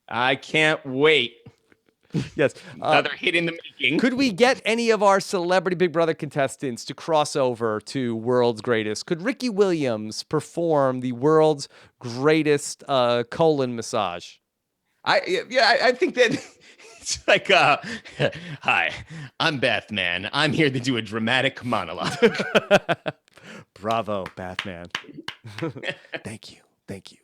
I can't wait. Yes. Another hit in the making. Could we get any of our Celebrity Big Brother contestants to cross over to World's Greatest? Could Ricky Williams perform the World's Greatest colon massage? I think that it's like, hi, I'm Bathman. I'm here to do a dramatic monologue. Bravo, Bathman. Thank you.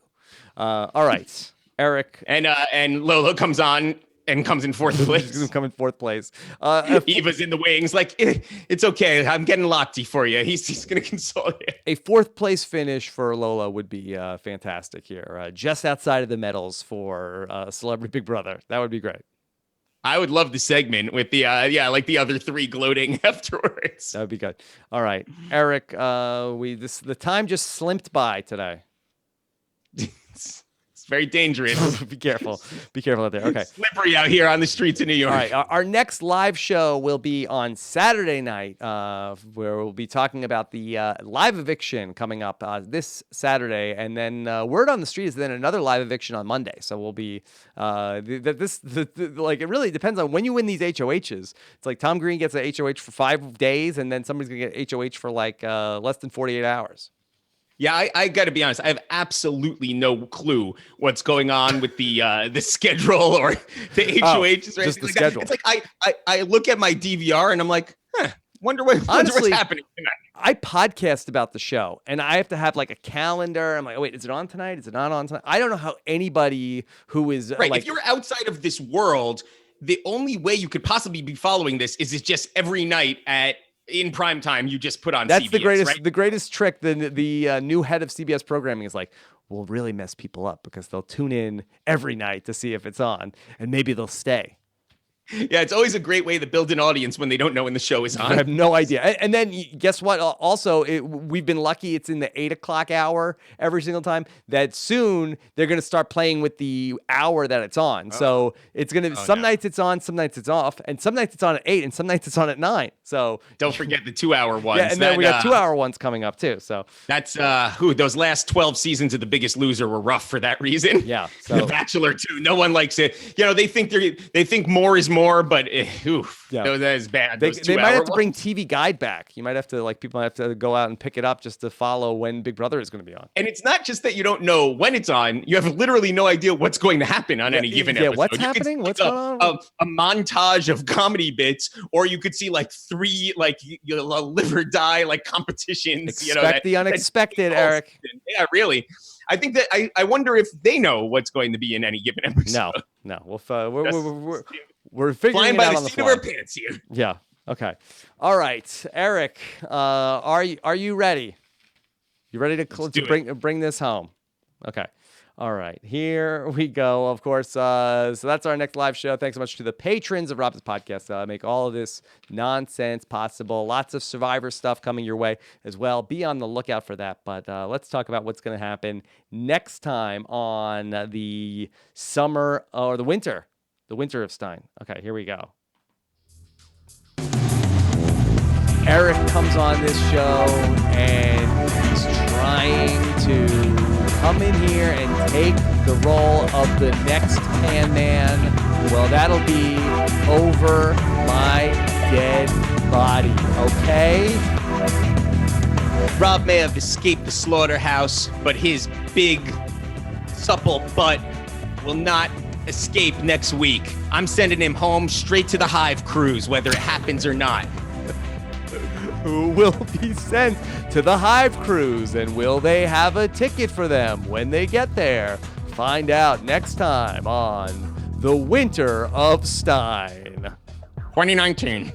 All right, Eric. And Lolo comes on and comes in fourth place. He's going to come in fourth place. Eva's in the wings. Like, it's okay. I'm getting Lochte for you. He's going to console you. A fourth place finish for Lola would be fantastic here. Just outside of the medals for Celebrity Big Brother. That would be great. I would love the segment with the, like the other three gloating afterwards. That would be good. All right, Eric, the time just slipped by today. It's very dangerous. Be careful. Be careful out there. Okay. Slippery out here on the streets of New York. All right. Our next live show will be on Saturday night, where we'll be talking about the live eviction coming up this Saturday, and then word on the street is then another live eviction on Monday. So we'll be like it really depends on when you win these HOHs. It's like Tom Green gets an HOH for 5 days, and then somebody's gonna get HOH for like less than 48 hours. Yeah, I got to be honest. I have absolutely no clue what's going on with the schedule or the HOHs. Or just the like schedule. It's like I look at my DVR and I'm like, wonder what's happening tonight. I podcast about the show, and I have to have like a calendar. I'm like, oh, wait, is it on tonight? Is it not on tonight? I don't know how anybody who is right. like, if you're outside of this world, the only way you could possibly be following this is it's just every night in prime time, you just put on that's CBS, the greatest right? the greatest trick. The new head of CBS programming is like, we'll really mess people up because they'll tune in every night to see if it's on, and maybe they'll stay. Yeah, it's always a great way to build an audience when they don't know when the show is on. I have no idea. And then guess what? Also, we've been lucky. It's in the 8 o'clock hour every single time. That soon they're going to start playing with the hour that it's on. So it's going to, some nights it's on, some nights it's off, and some nights it's on at 8, and some nights it's on at 9. So don't forget the 2-hour ones. Yeah, and then we got 2-hour ones coming up too. So that's those last 12 seasons of The Biggest Loser were rough for that reason. Yeah. So The Bachelor too. No one likes it. You know, they think more is more, but that is bad. They might have to bring TV Guide back. You might have to people might have to go out and pick it up just to follow when Big Brother is going to be on. And it's not just that you don't know when it's on; you have literally no idea what's going to happen on any given episode. What's happening? What's going on? A montage of comedy bits, or you could see like 3 live or die competitions. Expect the unexpected, Eric. Yeah, really. I think that I wonder if they know what's going to be in any given episode. No. We're figuring flying by it out the on the seat fly. of our pants here. Yeah. Okay. All right, Eric. Are you ready? You ready to bring this home? Okay. All right. Here we go. Of course. So that's our next live show. Thanks so much to the patrons of Rob's podcast. Make all of this nonsense possible. Lots of Survivor stuff coming your way as well. Be on the lookout for that. But let's talk about what's going to happen next time on the summer or the winter. The winter of Stein. Okay, here we go. Eric comes on this show and he's trying to come in here and take the role of the next Pan Man. Well, that'll be over my dead body, okay? Rob may have escaped the slaughterhouse, but his big, supple butt will not escape next week. I'm sending him home straight to the Hive cruise, whether it happens or not. Who will be sent to the Hive cruise, and will they have a ticket for them when they get there? Find out next time on The Winter of Stein. 2019.